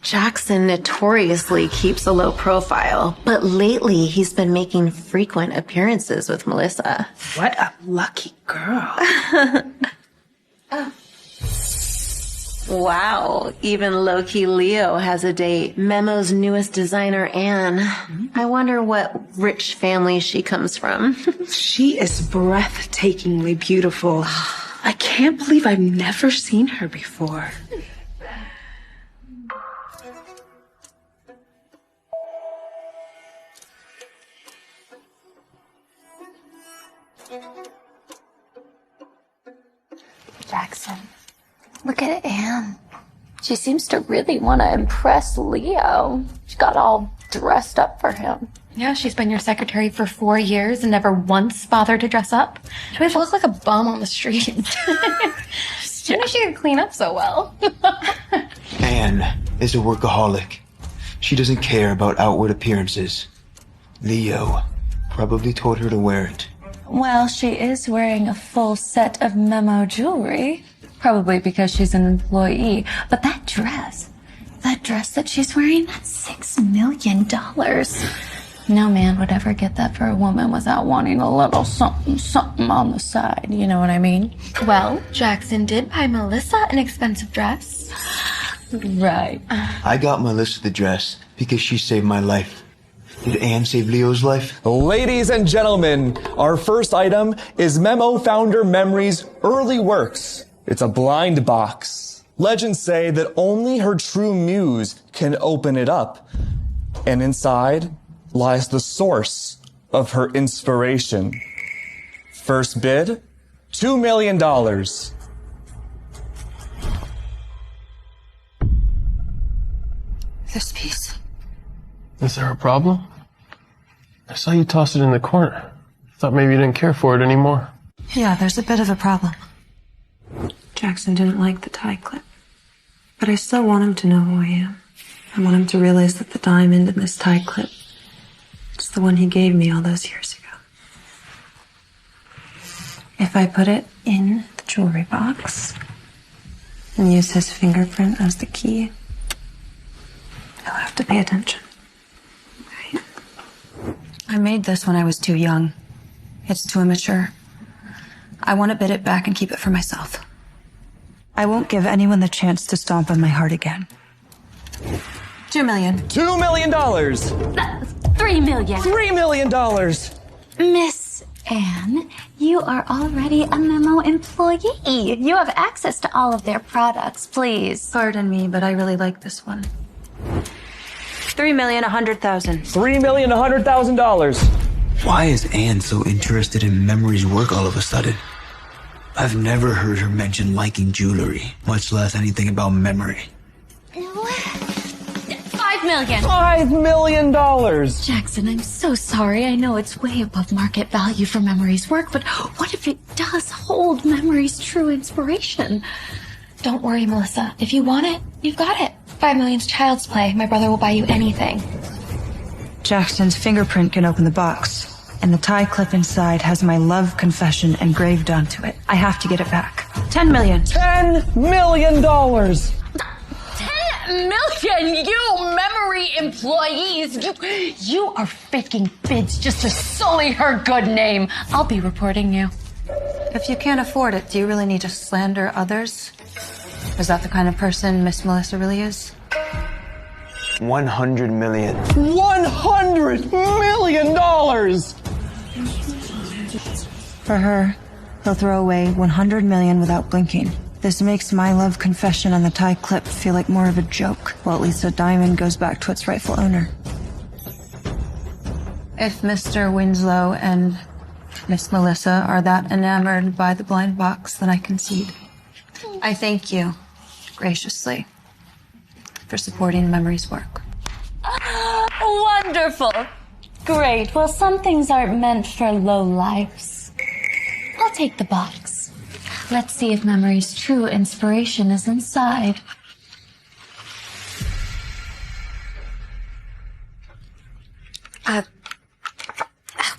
Jackson notoriously keeps a low profile, but lately he's been making frequent appearances with Melissa. What a lucky girl. Wow, even low-key Leo has a date. Memo's newest designer, Anne. I wonder what rich family she comes from. She is breathtakingly beautiful. I can't believe I've never seen her before. Jackson, look at Anne. She seems to really want to impress Leo. She got all dressed up for him. Yeah, she's been your secretary for 4 years and never once bothered to dress up. She always looks like a bum on the street. Didn't know she could clean up so well. Anne is a workaholic. She doesn't care about outward appearances. Leo probably told her to wear it. Well, she is wearing a full set of Memo jewelry, probably because she's an employee. But that dress that she's wearing, that's $6 million. No man would ever get that for a woman without wanting a little something on the side. You know what I mean? Well, Jackson did buy Melissa an expensive dress. Right. I got Melissa the dress because she saved my life. Did Anne save Leo's life? Ladies and gentlemen, our first item is Memo founder Memory's early works. It's a blind box. Legends say that only her true muse can open it up. And inside lies the source of her inspiration. First bid, $2 million. This piece. Is there a problem? I saw you toss it in the corner. Thought maybe you didn't care for it anymore. Yeah, there's a bit of a problem. Jackson didn't like the tie clip. But I still want him to know who I am. I want him to realize that the diamond in this tie clip is the one he gave me all those years ago. If I put it in the jewelry box and use his fingerprint as the key, he'll have to pay attention. Right? I made this when I was too young. It's too immature. I want to bid it back and keep it for myself. I won't give anyone the chance to stomp on my heart again. $2 million. $2 million. $3 million. $3 million. Miss Anne, you are already a Memo employee. You have access to all of their products, please. Pardon me, but I really like this one. $3,100,000. $3,100,000. Why is Anne so interested in Memory's work all of a sudden? I've never heard her mention liking jewelry, much less anything about Memory. $5 million. $5 million. Jackson, I'm so sorry. I know it's way above market value for Memory's work, but what if it does hold Memory's true inspiration? Don't worry, Melissa. If you want it, you've got it. $5 million's child's play. My brother will buy you anything. Jackson's fingerprint can open the box, and the tie clip inside has my love confession engraved onto it. I have to get it back. $10 million. $10 million. $10 million, you Memory employees. You are faking bids just to sully her good name. I'll be reporting you. If you can't afford it, do you really need to slander others? Is that the kind of person Miss Melissa really is? $100 million. $100 million. For her, he'll throw away $100 million without blinking. This makes my love confession and the tie clip feel like more of a joke, while at least a diamond goes back to its rightful owner. If Mr. Winslow and Miss Melissa are that enamored by the blind box, then I concede. I thank you, graciously, for supporting Memory's work. Wonderful. Great. Well, some things aren't meant for lowlifes. I'll take the box. Let's see if Memory's true inspiration is inside.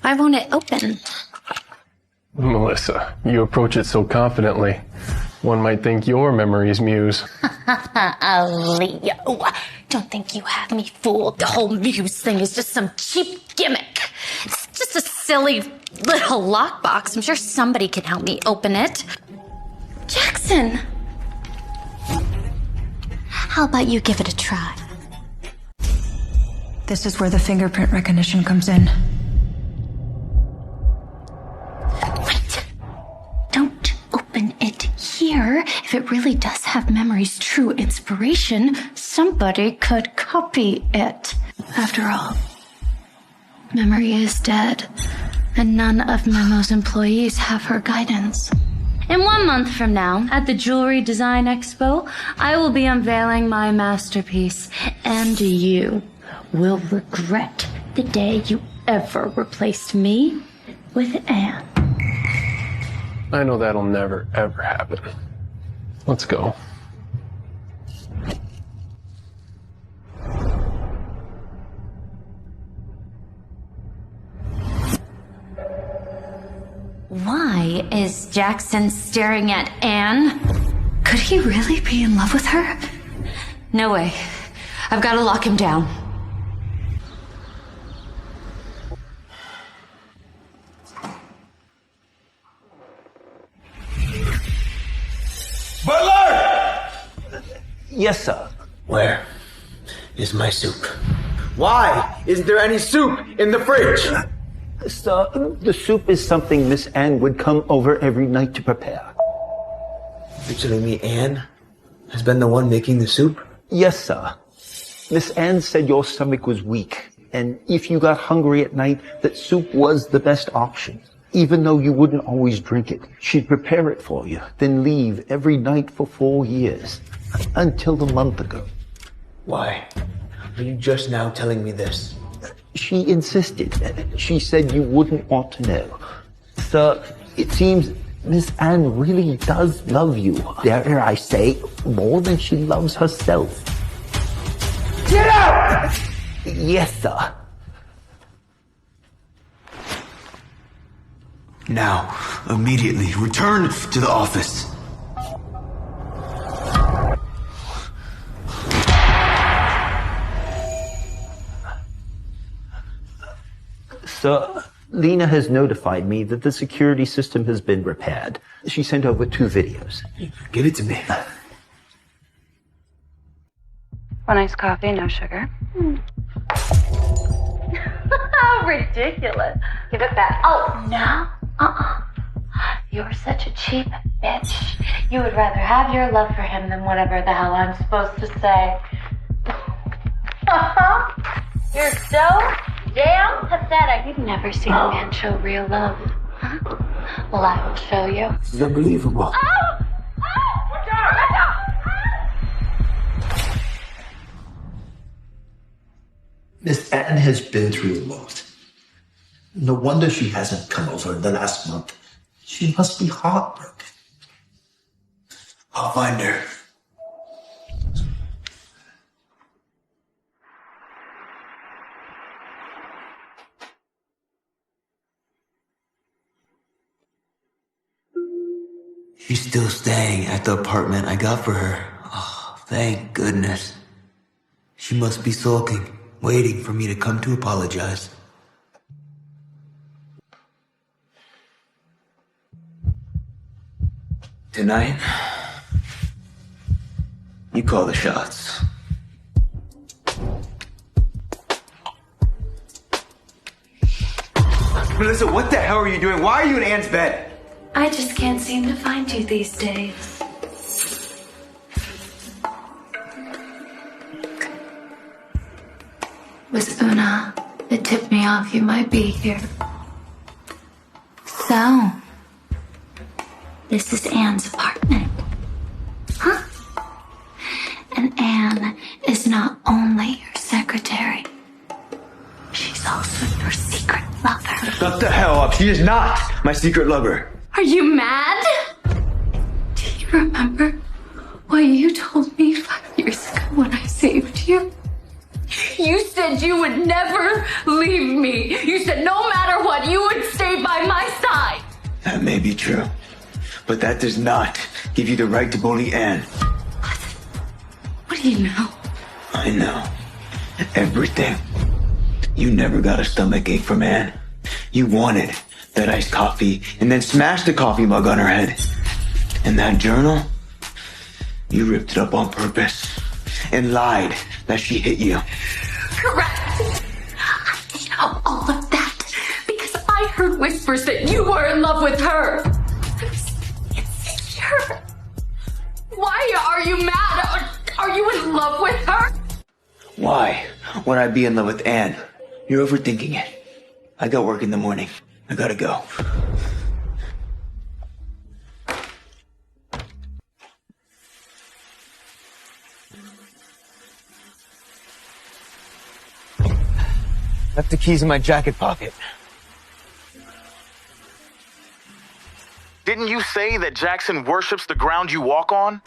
Why won't it open? Melissa, you approach it so confidently. One might think you're Memory's muse. Leo, don't think you have me fooled. The whole muse thing is just some cheap gimmick. It's just a silly little lockbox. I'm sure somebody can help me open it. Jackson! How about you give it a try? This is where the fingerprint recognition comes in. Wait! Don't open it here. If it really does have Memory's true inspiration, somebody could copy it. After all, Memory is dead, and none of Memo's employees have her guidance. In 1 month from now, at the Jewelry Design Expo, I will be unveiling my masterpiece, and you will regret the day you ever replaced me with Anne. I know that'll never, ever happen. Let's go. Why is Jackson staring at Anne? Could he really be in love with her? No way. I've got to lock him down. Butler! Yes, sir. Where is my soup? Why isn't there any soup in the fridge? Sir, the soup is something Miss Anne would come over every night to prepare. You're telling me Anne has been the one making the soup? Yes, sir. Miss Anne said your stomach was weak, and if you got hungry at night, that soup was the best option. Even though you wouldn't always drink it, she'd prepare it for you, then leave every night for 4 years. Until a month ago. Why are you just now telling me this? She insisted. She said you wouldn't want to know. Sir, it seems Miss Anne really does love you. Dare I say, more than she loves herself. Get out! Yes, sir. Now, immediately, return to the office. Sir, Lena has notified me that the security system has been repaired. She sent over 2 videos. Give it to me. One iced coffee, no sugar. How ridiculous. Give it back. Oh, no. You're such a cheap bitch. You would rather have your love for him than whatever the hell I'm supposed to say. You're so damn pathetic. You've never seen a man show real love. Huh? Well, I will show you. This is unbelievable. Oh! Watch out! Miss Anne has been through a lot. No wonder she hasn't come over in the last month. She must be heartbroken. I'll find her. She's still staying at the apartment I got for her. Oh, thank goodness. She must be sulking, waiting for me to come to apologize. Tonight, you call the shots. Melissa, what the hell are you doing? Why are you in Anne's bed? I just can't seem to find you these days. was Una that tipped me off you might be here. So, this is Anne's apartment. Huh? And Anne is not only your secretary, she's also your secret lover. Shut the hell up. She is not my secret lover. Are you mad? Do you remember what you told me 5 years ago when I saved you? You said you would never leave me. You said no matter what, you would stay by my side. That may be true, but that does not give you the right to bully Anne. What do you know? I know everything. You never got a stomachache from Anne. You wanted that iced coffee and then smashed the coffee mug on her head. And that journal, you ripped it up on purpose and lied that she hit you. Correct. I did all of that because I heard whispers that you were in love with her. I was insecure. Why are you mad? Are you in love with her? Why would I be in love with Anne? You're overthinking it. I got work in the morning. I gotta go. Left the keys in my jacket pocket. Didn't you say that Jackson worships the ground you walk on?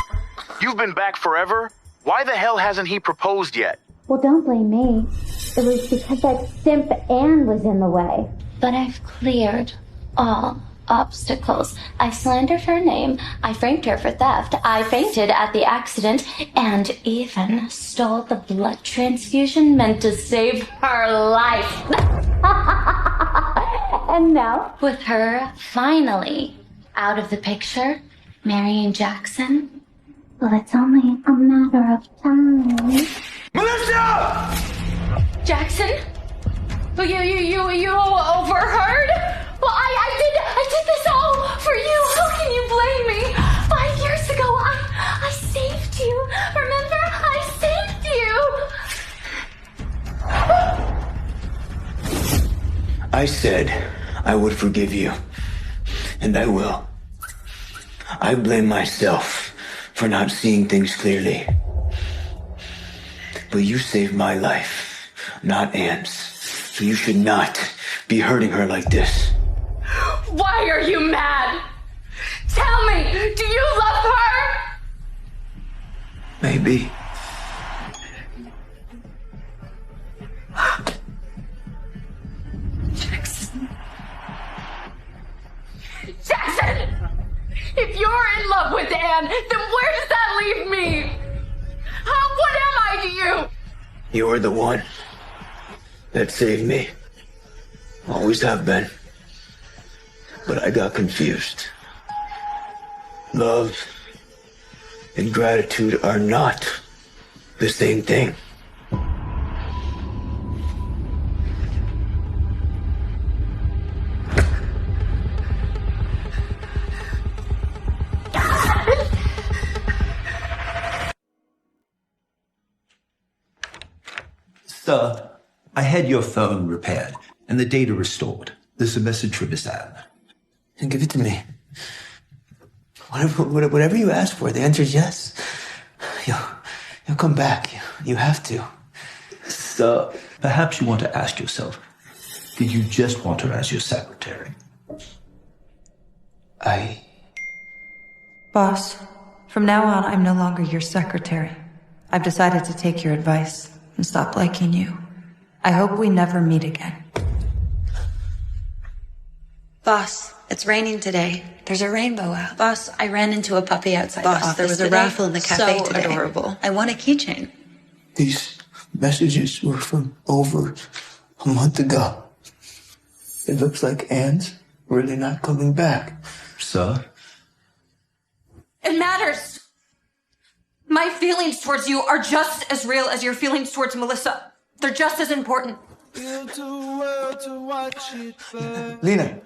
You've been back forever. Why the hell hasn't he proposed yet? Well, don't blame me. It was because that simp Anne was in the way. But I've cleared all obstacles. I slandered her name. I framed her for theft. I fainted at the accident and even stole the blood transfusion meant to save her life. And now, with her finally out of the picture, marrying Jackson, well, it's only a matter of time. Melissa! Jackson? You overheard? Well, I did this all for you. How can you blame me? 5 years ago, I saved you. Remember? I saved you. I said I would forgive you, and I will. I blame myself for not seeing things clearly. But you saved my life, not Anne's. So you should not be hurting her like this. Why are you mad? Tell me, do you love her? Maybe. Jackson! If you're in love with Anne, then where does that leave me? What am I to you? You're the one that saved me. Always have been. But I got confused. Love and gratitude are not the same thing. Sir, I had your phone repaired and the data restored. There's a message from Miss Anne. And give it to me. Whatever you ask for, the answer is yes. You'll come back. You have to. Sir, perhaps you want to ask yourself, did you just want her as your secretary? Boss, from now on, I'm no longer your secretary. I've decided to take your advice and stop liking you. I hope we never meet again. Boss, it's raining today. There's a rainbow out. Boss, I ran into a puppy outside the Boss, office there was a today. raffle in the cafe So today. adorable. I want a keychain. These messages were from over a month ago. It looks like Anne's really not coming back. Sir? It matters. My feelings towards you are just as real as your feelings towards Melissa. They're just as important. Lena,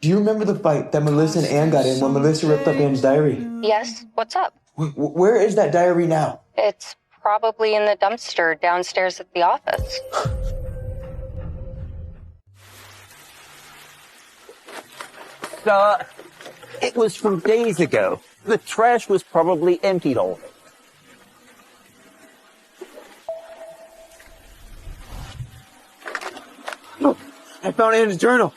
do you remember the fight that Melissa and Anne got in when Melissa ripped up Anne's diary? Yes, what's up? Where is that diary now? It's Probably in the dumpster downstairs at the office. It was from days ago. The trash was probably emptied already. Look, I found it in his journal.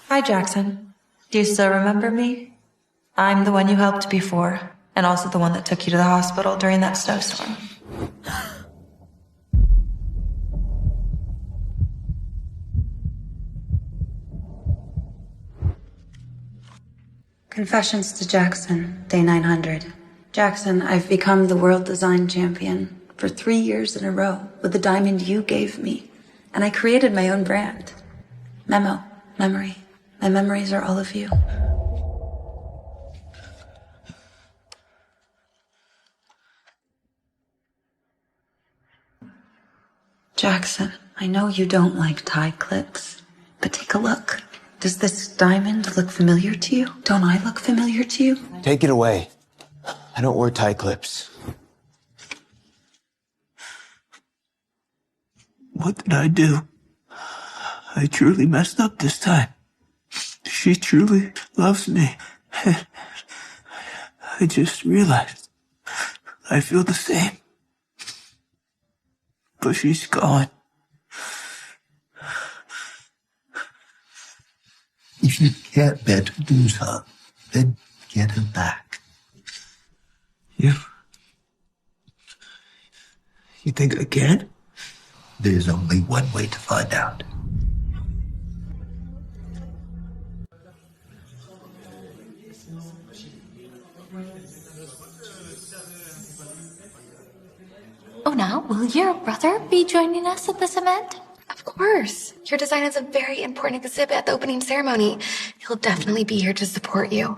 Hi, Jackson. Do you still remember me? I'm the one you helped before, and also the one that took you to the hospital during that snowstorm. Confessions to Jackson, day 900. Jackson, I've become the world design champion for 3 years in a row with the diamond you gave me, and I created my own brand. Memo, memory. My memories are all of you. Jackson, I know you don't like tie clips, but take a look. Does this diamond look familiar to you? Don't I look familiar to you? Take it away. I don't wear tie clips. What did I do? I truly messed up this time. She truly loves me. I just realized I feel the same. But she's gone. If you can't bear to lose her, then get her back. You think I can? There's only one way to find out. Una, will your brother be joining us at this event? Of course. Your design is a very important exhibit at the opening ceremony. He'll definitely be here to support you.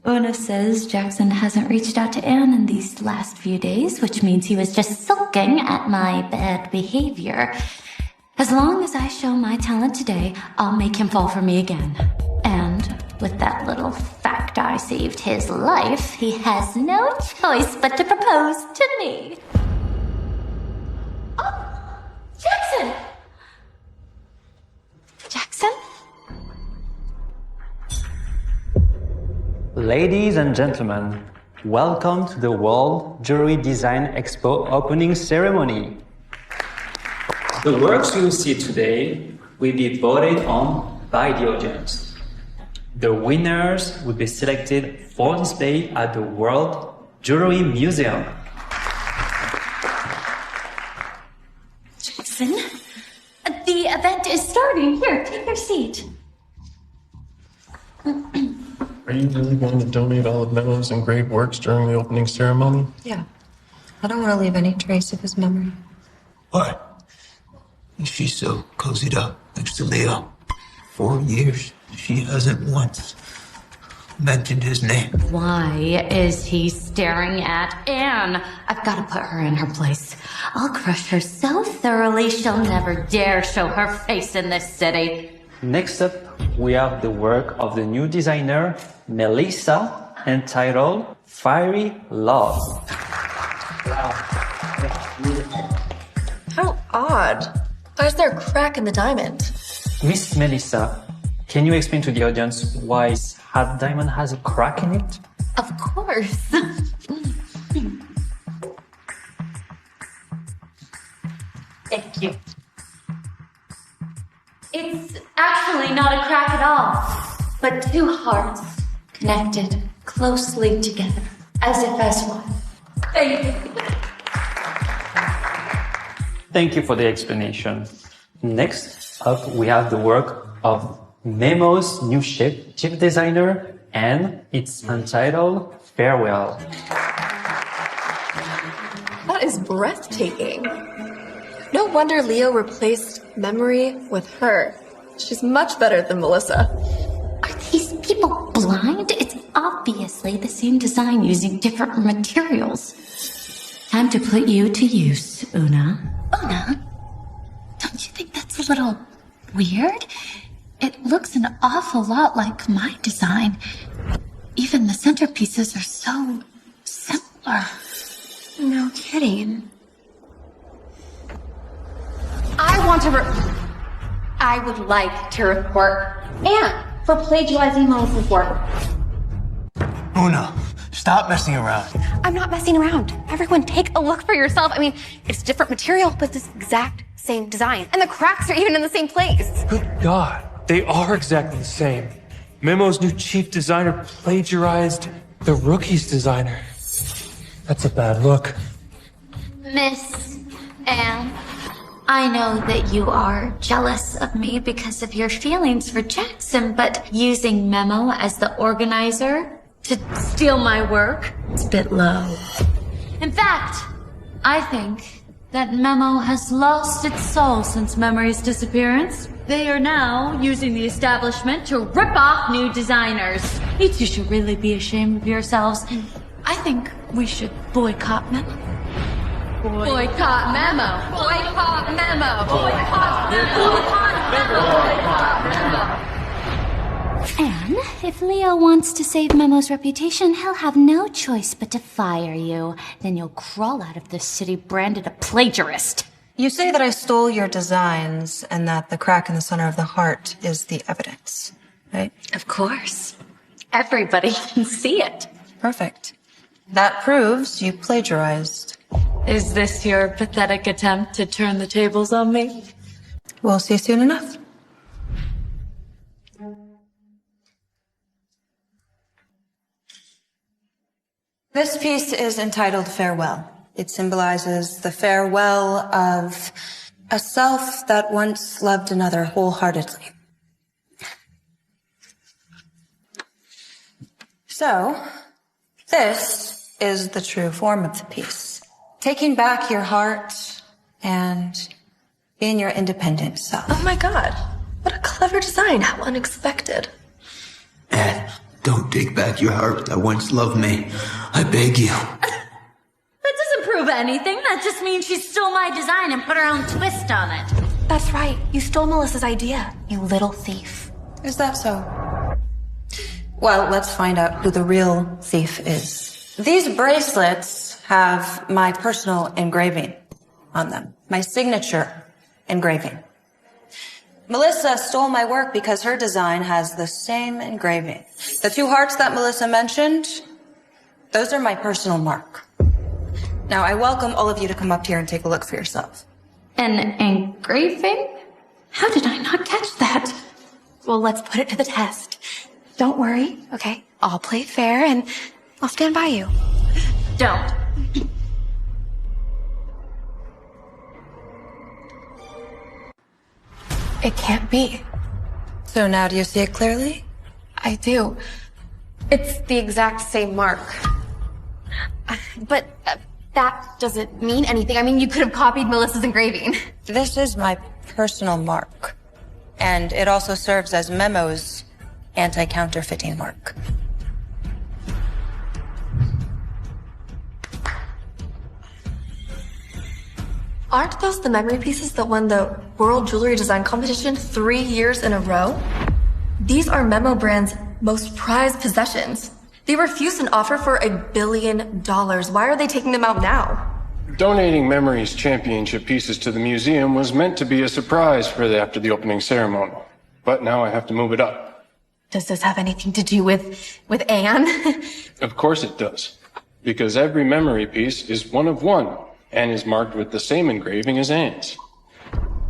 Una says Jackson hasn't reached out to Anne in these last few days, which means he was just sulking at my bad behavior. As long as I show my talent today, I'll make him fall for me again. And with that little fact I saved his life, he has no choice but to propose to me. Oh, Jackson! Jackson? Ladies and gentlemen, welcome to the World Jewelry Design Expo opening ceremony. The works you will see today will be voted on by the audience. The winners will be selected for display at the World Jewelry Museum. Jackson, the event is starting. Here, take your seat. Are you really going to donate all the memos and great works during the opening ceremony? Yeah. I don't want to leave any trace of his memory. Why? She's so cozied up next to Leo. 4 years, she hasn't once mentioned his name. Why is he staring at Anne? I've got to put her in her place. I'll crush her so thoroughly she'll never dare show her face in this city. Next up, we have the work of the new designer, Melissa, entitled Fiery Love. How odd. Why is there a crack in the diamond? Miss Melissa, can you explain to the audience why this hat diamond has a crack in it? Of course. Thank you. It's actually not a crack at all, but two hearts connected closely together, as if as one. Thank you. Thank you for the explanation. Next up, we have the work of Memo's new chief designer, and it's entitled Farewell. That is breathtaking. No wonder Leo replaced memory with her. She's much better than Melissa. Are these people blind? It's obviously the same design using different materials. Time to put you to use, Una. Una? Don't you think that's a little weird? It looks an awful lot like my design. You Even the centerpieces are so similar. No kidding. I would like to report Anne for plagiarizing Melissa's work. Una, stop messing around. I'm not messing around. Everyone take a look for yourself. I mean, it's different material, but this exact same design. And the cracks are even in the same place. Good God, they are exactly the same. Memo's new chief designer plagiarized the rookie's designer. That's a bad look. Miss Anne, I know that you are jealous of me because of your feelings for Jackson, but using Memo as the organizer to steal my work, it's a bit low. In fact, I think that Memo has lost its soul since Memory's disappearance. They are now using the establishment to rip off new designers. You two should really be ashamed of yourselves. I think we should boycott Memo. Boycott Memo! Boycott Memo! Boycott Memo! Boycott Memo! And if Leo wants to save Memo's reputation, he'll have no choice but to fire you. Then you'll crawl out of the city branded a plagiarist. You say that I stole your designs and that the crack in the center of the heart is the evidence, right? Of course. Everybody can see it. Perfect. That proves you plagiarized. Is this your pathetic attempt to turn the tables on me? We'll see soon enough. This piece is entitled Farewell. It symbolizes the farewell of a self that once loved another wholeheartedly. So, this is the true form of the piece. Taking back your heart and being your independent self. Oh my god. What a clever design. How unexpected. Anne, don't take back your heart that once loved me. I beg you. That doesn't prove anything. That just means she stole my design and put her own twist on it. That's right. You stole Melissa's idea, you little thief. Is that so? Well, let's find out who the real thief is. These bracelets have my personal engraving on them. My signature engraving. Melissa stole my work because her design has the same engraving. The two hearts that Melissa mentioned, those are my personal mark. Now, I welcome all of you to come up here and take a look for yourself. An engraving? How did I not catch that? Well, let's put it to the test. Don't worry, okay? I'll play fair and I'll stand by you. Don't. It can't be. So now do you see it clearly? I do. It's the exact same mark. But that doesn't mean anything. I mean, you could have copied Melissa's engraving. This is my personal mark. And it also serves as Memo's anti-counterfeiting mark. Aren't those the memory pieces that won the World Jewelry Design Competition 3 years in a row? These are Memo Brand's most prized possessions. They refused an offer for $1 billion. Why are they taking them out now? Donating Memory's championship pieces to the museum was meant to be a surprise for after the opening ceremony. But now I have to move it up. Does this have anything to do with Anne? Of course it does. Because every memory piece is one of one and is marked with the same engraving as Anne's.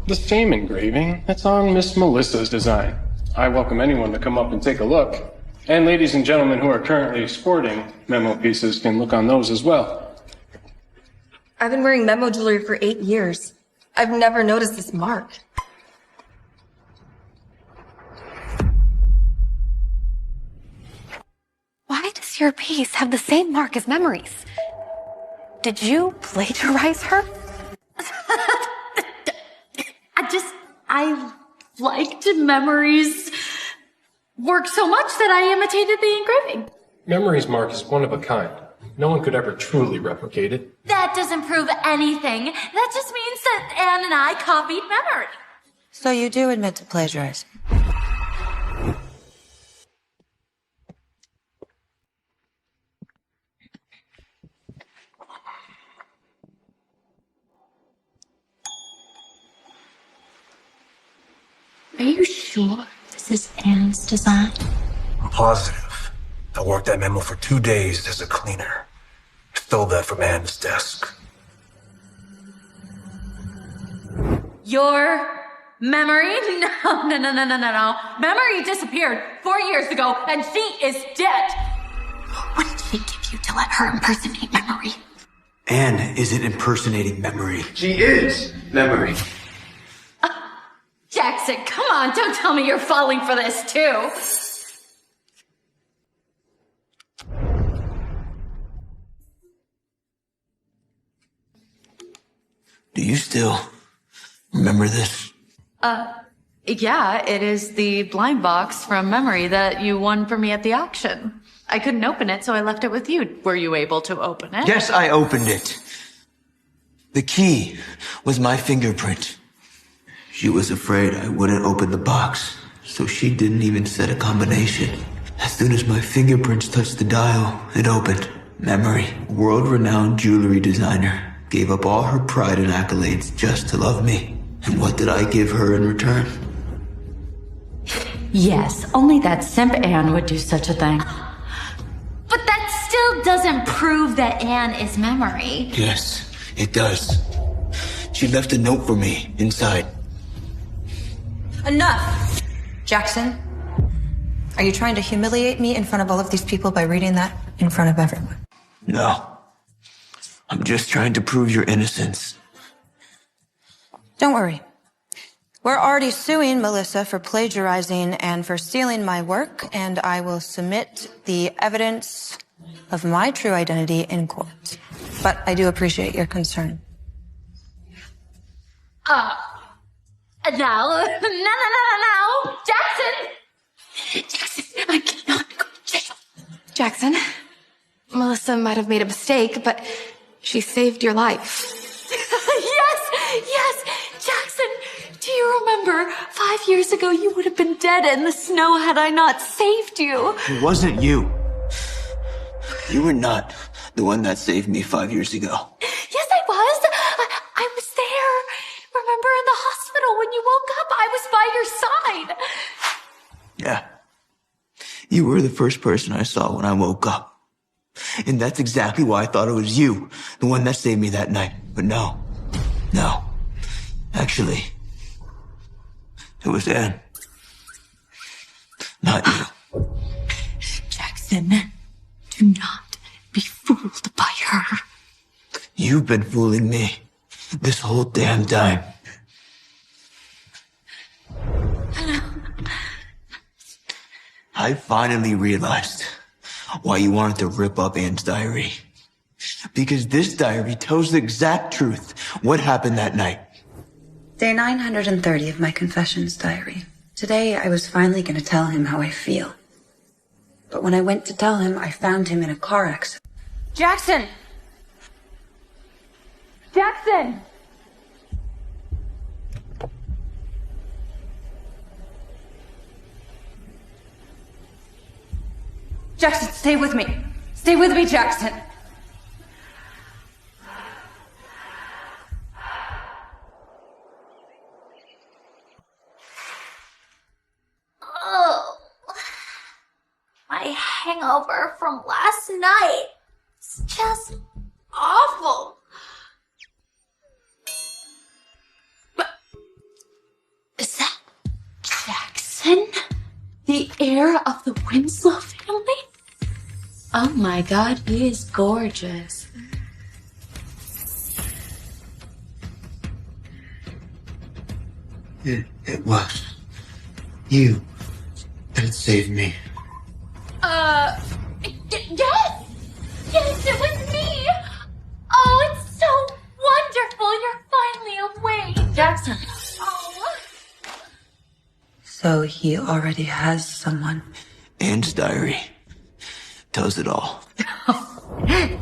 The same engraving that's on Miss Melissa's design. I welcome anyone to come up and take a look. And ladies and gentlemen who are currently sporting Memo pieces can look on those as well. I've been wearing Memo jewelry for 8 years. I've never noticed this mark. Why does your piece have the same mark as Memory's? Did you plagiarize her? I liked Memory's work so much that I imitated the engraving. Memory's mark is one of a kind. No one could ever truly replicate it. That doesn't prove anything. That just means that Anne and I copied Memory. So you do admit to plagiarizing? Are you sure this is Anne's design? I'm positive. I worked that memo for 2 days as a cleaner. Stole that from Anne's desk. Your memory? No. Memory disappeared 4 years ago, and she is dead. What did she give you to let her impersonate memory? Anne isn't impersonating memory. She is memory. Jackson, come on, don't tell me you're falling for this too. Do you still remember this? Yeah, it is the blind box from memory that you won for me at the auction. I couldn't open it, so I left it with you. Were you able to open it? Yes, I opened it. The key was my fingerprint. She was afraid I wouldn't open the box, so she didn't even set a combination. As soon as my fingerprints touched the dial, it opened. Memory, world-renowned jewelry designer, gave up all her pride and accolades just to love me. And what did I give her in return? Yes, only that simp Anne would do such a thing. But that still doesn't prove that Anne is memory. Yes, it does. She left a note for me inside. Enough! Jackson, are you trying to humiliate me in front of all of these people by reading that in front of everyone? No. I'm just trying to prove your innocence. Don't worry. We're already suing Melissa for plagiarizing and for stealing my work, and I will submit the evidence of my true identity in court. But I do appreciate your concern. No. Jackson, I cannot go to jail. Jackson, Melissa might have made a mistake, but she saved your life. Yes, Jackson, do you remember 5 years ago you would have been dead in the snow had I not saved you? It wasn't you. You were not the one that saved me 5 years ago. Yes, I was. I was there. Remember in the hospital when you woke up, I was by your side. Yeah. You were the first person I saw when I woke up. And that's exactly why I thought it was you, the one that saved me that night. But no. Actually, it was Anne. Not you. Jackson, do not be fooled by her. You've been fooling me this whole damn time. I finally realized why you wanted to rip up Anne's diary. Because this diary tells the exact truth what happened that night. Day 930 of my confessions diary. Today, I was finally going to tell him how I feel. But when I went to tell him, I found him in a car accident. Jackson! Jackson! Jackson, stay with me. Stay with me, Jackson. Oh, my hangover from last night. It's just awful. Is that Jackson? The heir of the Winslow family? Oh my god, he is gorgeous. It was you that saved me. Yes! Yes, it was me! Oh, it's so wonderful. You're finally awake. Jackson. Oh. So he already has someone. Anne's diary tells it all.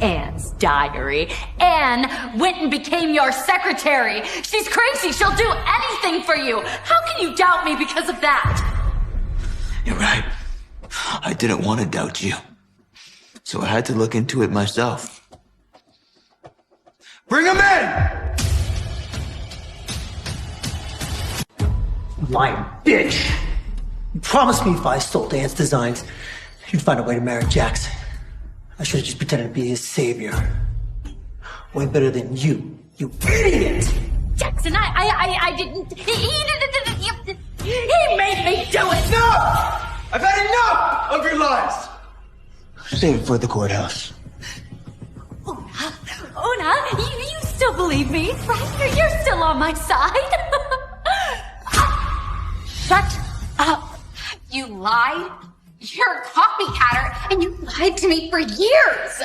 Anne's diary. Anne went and became your secretary. She's crazy. She'll do anything for you. How can you doubt me because of that? You're right. I didn't want to doubt you. So I had to look into it myself. Bring him in! Lying bitch! You promised me if I sold Anne's designs, you'd find a way to marry Jackson. I should have just pretended to be his savior. Way better than you idiot! Jackson, I didn't. He made me do it! Enough! I've had enough of your lies! Save it for the courthouse. Una, you still believe me, right? You're still on my side. Shut up. You lied. You're a copycatter, and you lied to me for years.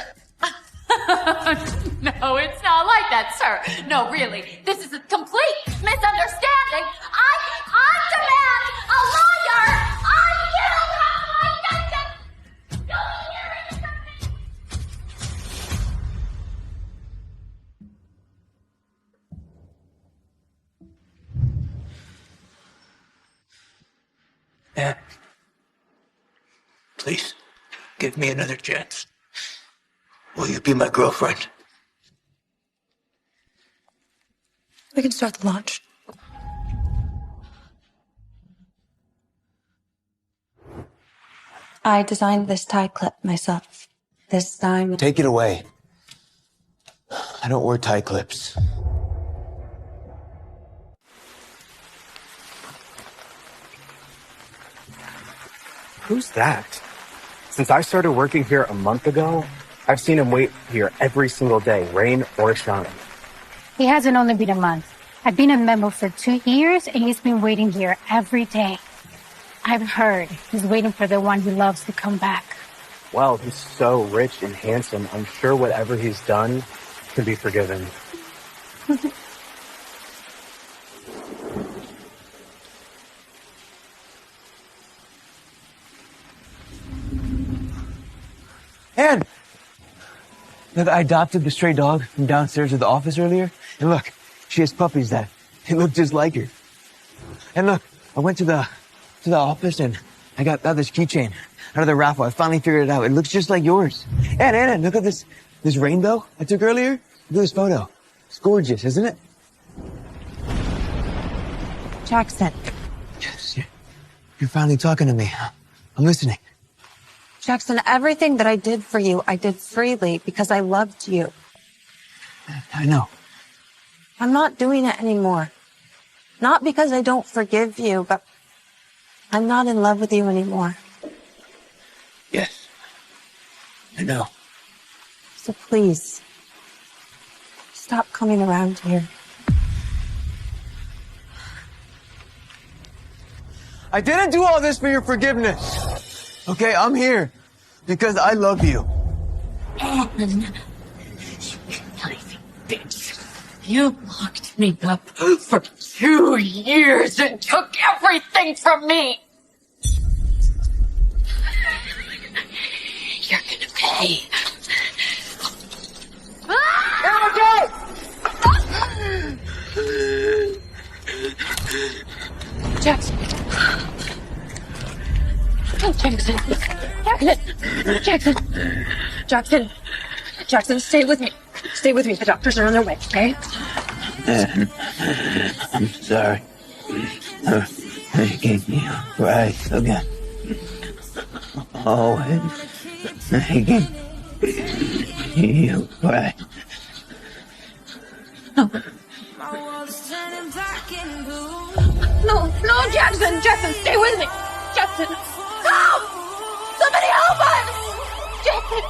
No, it's not like that, sir. No, really. This is a complete misunderstanding. I demand a lawyer. I will have my justice. Don't hear it from me. Anne, please, give me another chance. Will you be my girlfriend? We can start the launch. I designed this tie clip myself. This time... Take it away. I don't wear tie clips. Who's that? Since I started working here a month ago, I've seen him wait here every single day, rain or shine. He hasn't only been a month. I've been a member for 2 years, and he's been waiting here every day. I've heard he's waiting for the one he loves to come back. Well, he's so rich and handsome, I'm sure whatever he's done can be forgiven. Anne! Look, I adopted the stray dog from downstairs at the office earlier, and look, she has puppies that they look just like her. And look, I went to the office and I got this keychain out of the raffle. I finally figured it out. It looks just like yours. Anne, look at this rainbow I took earlier. Look at this photo. It's gorgeous, isn't it? Jackson. Yes, you're finally talking to me. I'm listening. Jackson, everything that I did for you, I did freely because I loved you. I know. I'm not doing it anymore. Not because I don't forgive you, but I'm not in love with you anymore. Yes. I know. So please, stop coming around here. I didn't do all this for your forgiveness. Okay, I'm here because I love you. Anne, you conniving bitch. You locked me up for 2 years and took everything from me. You're gonna pay. Jackson. Jackson, stay with me. Stay with me. The doctors are on their way, okay? I'm sorry. Making you cry again. Always making you cry. No, Jackson, stay with me. Jackson, help! Somebody help us! Jackson.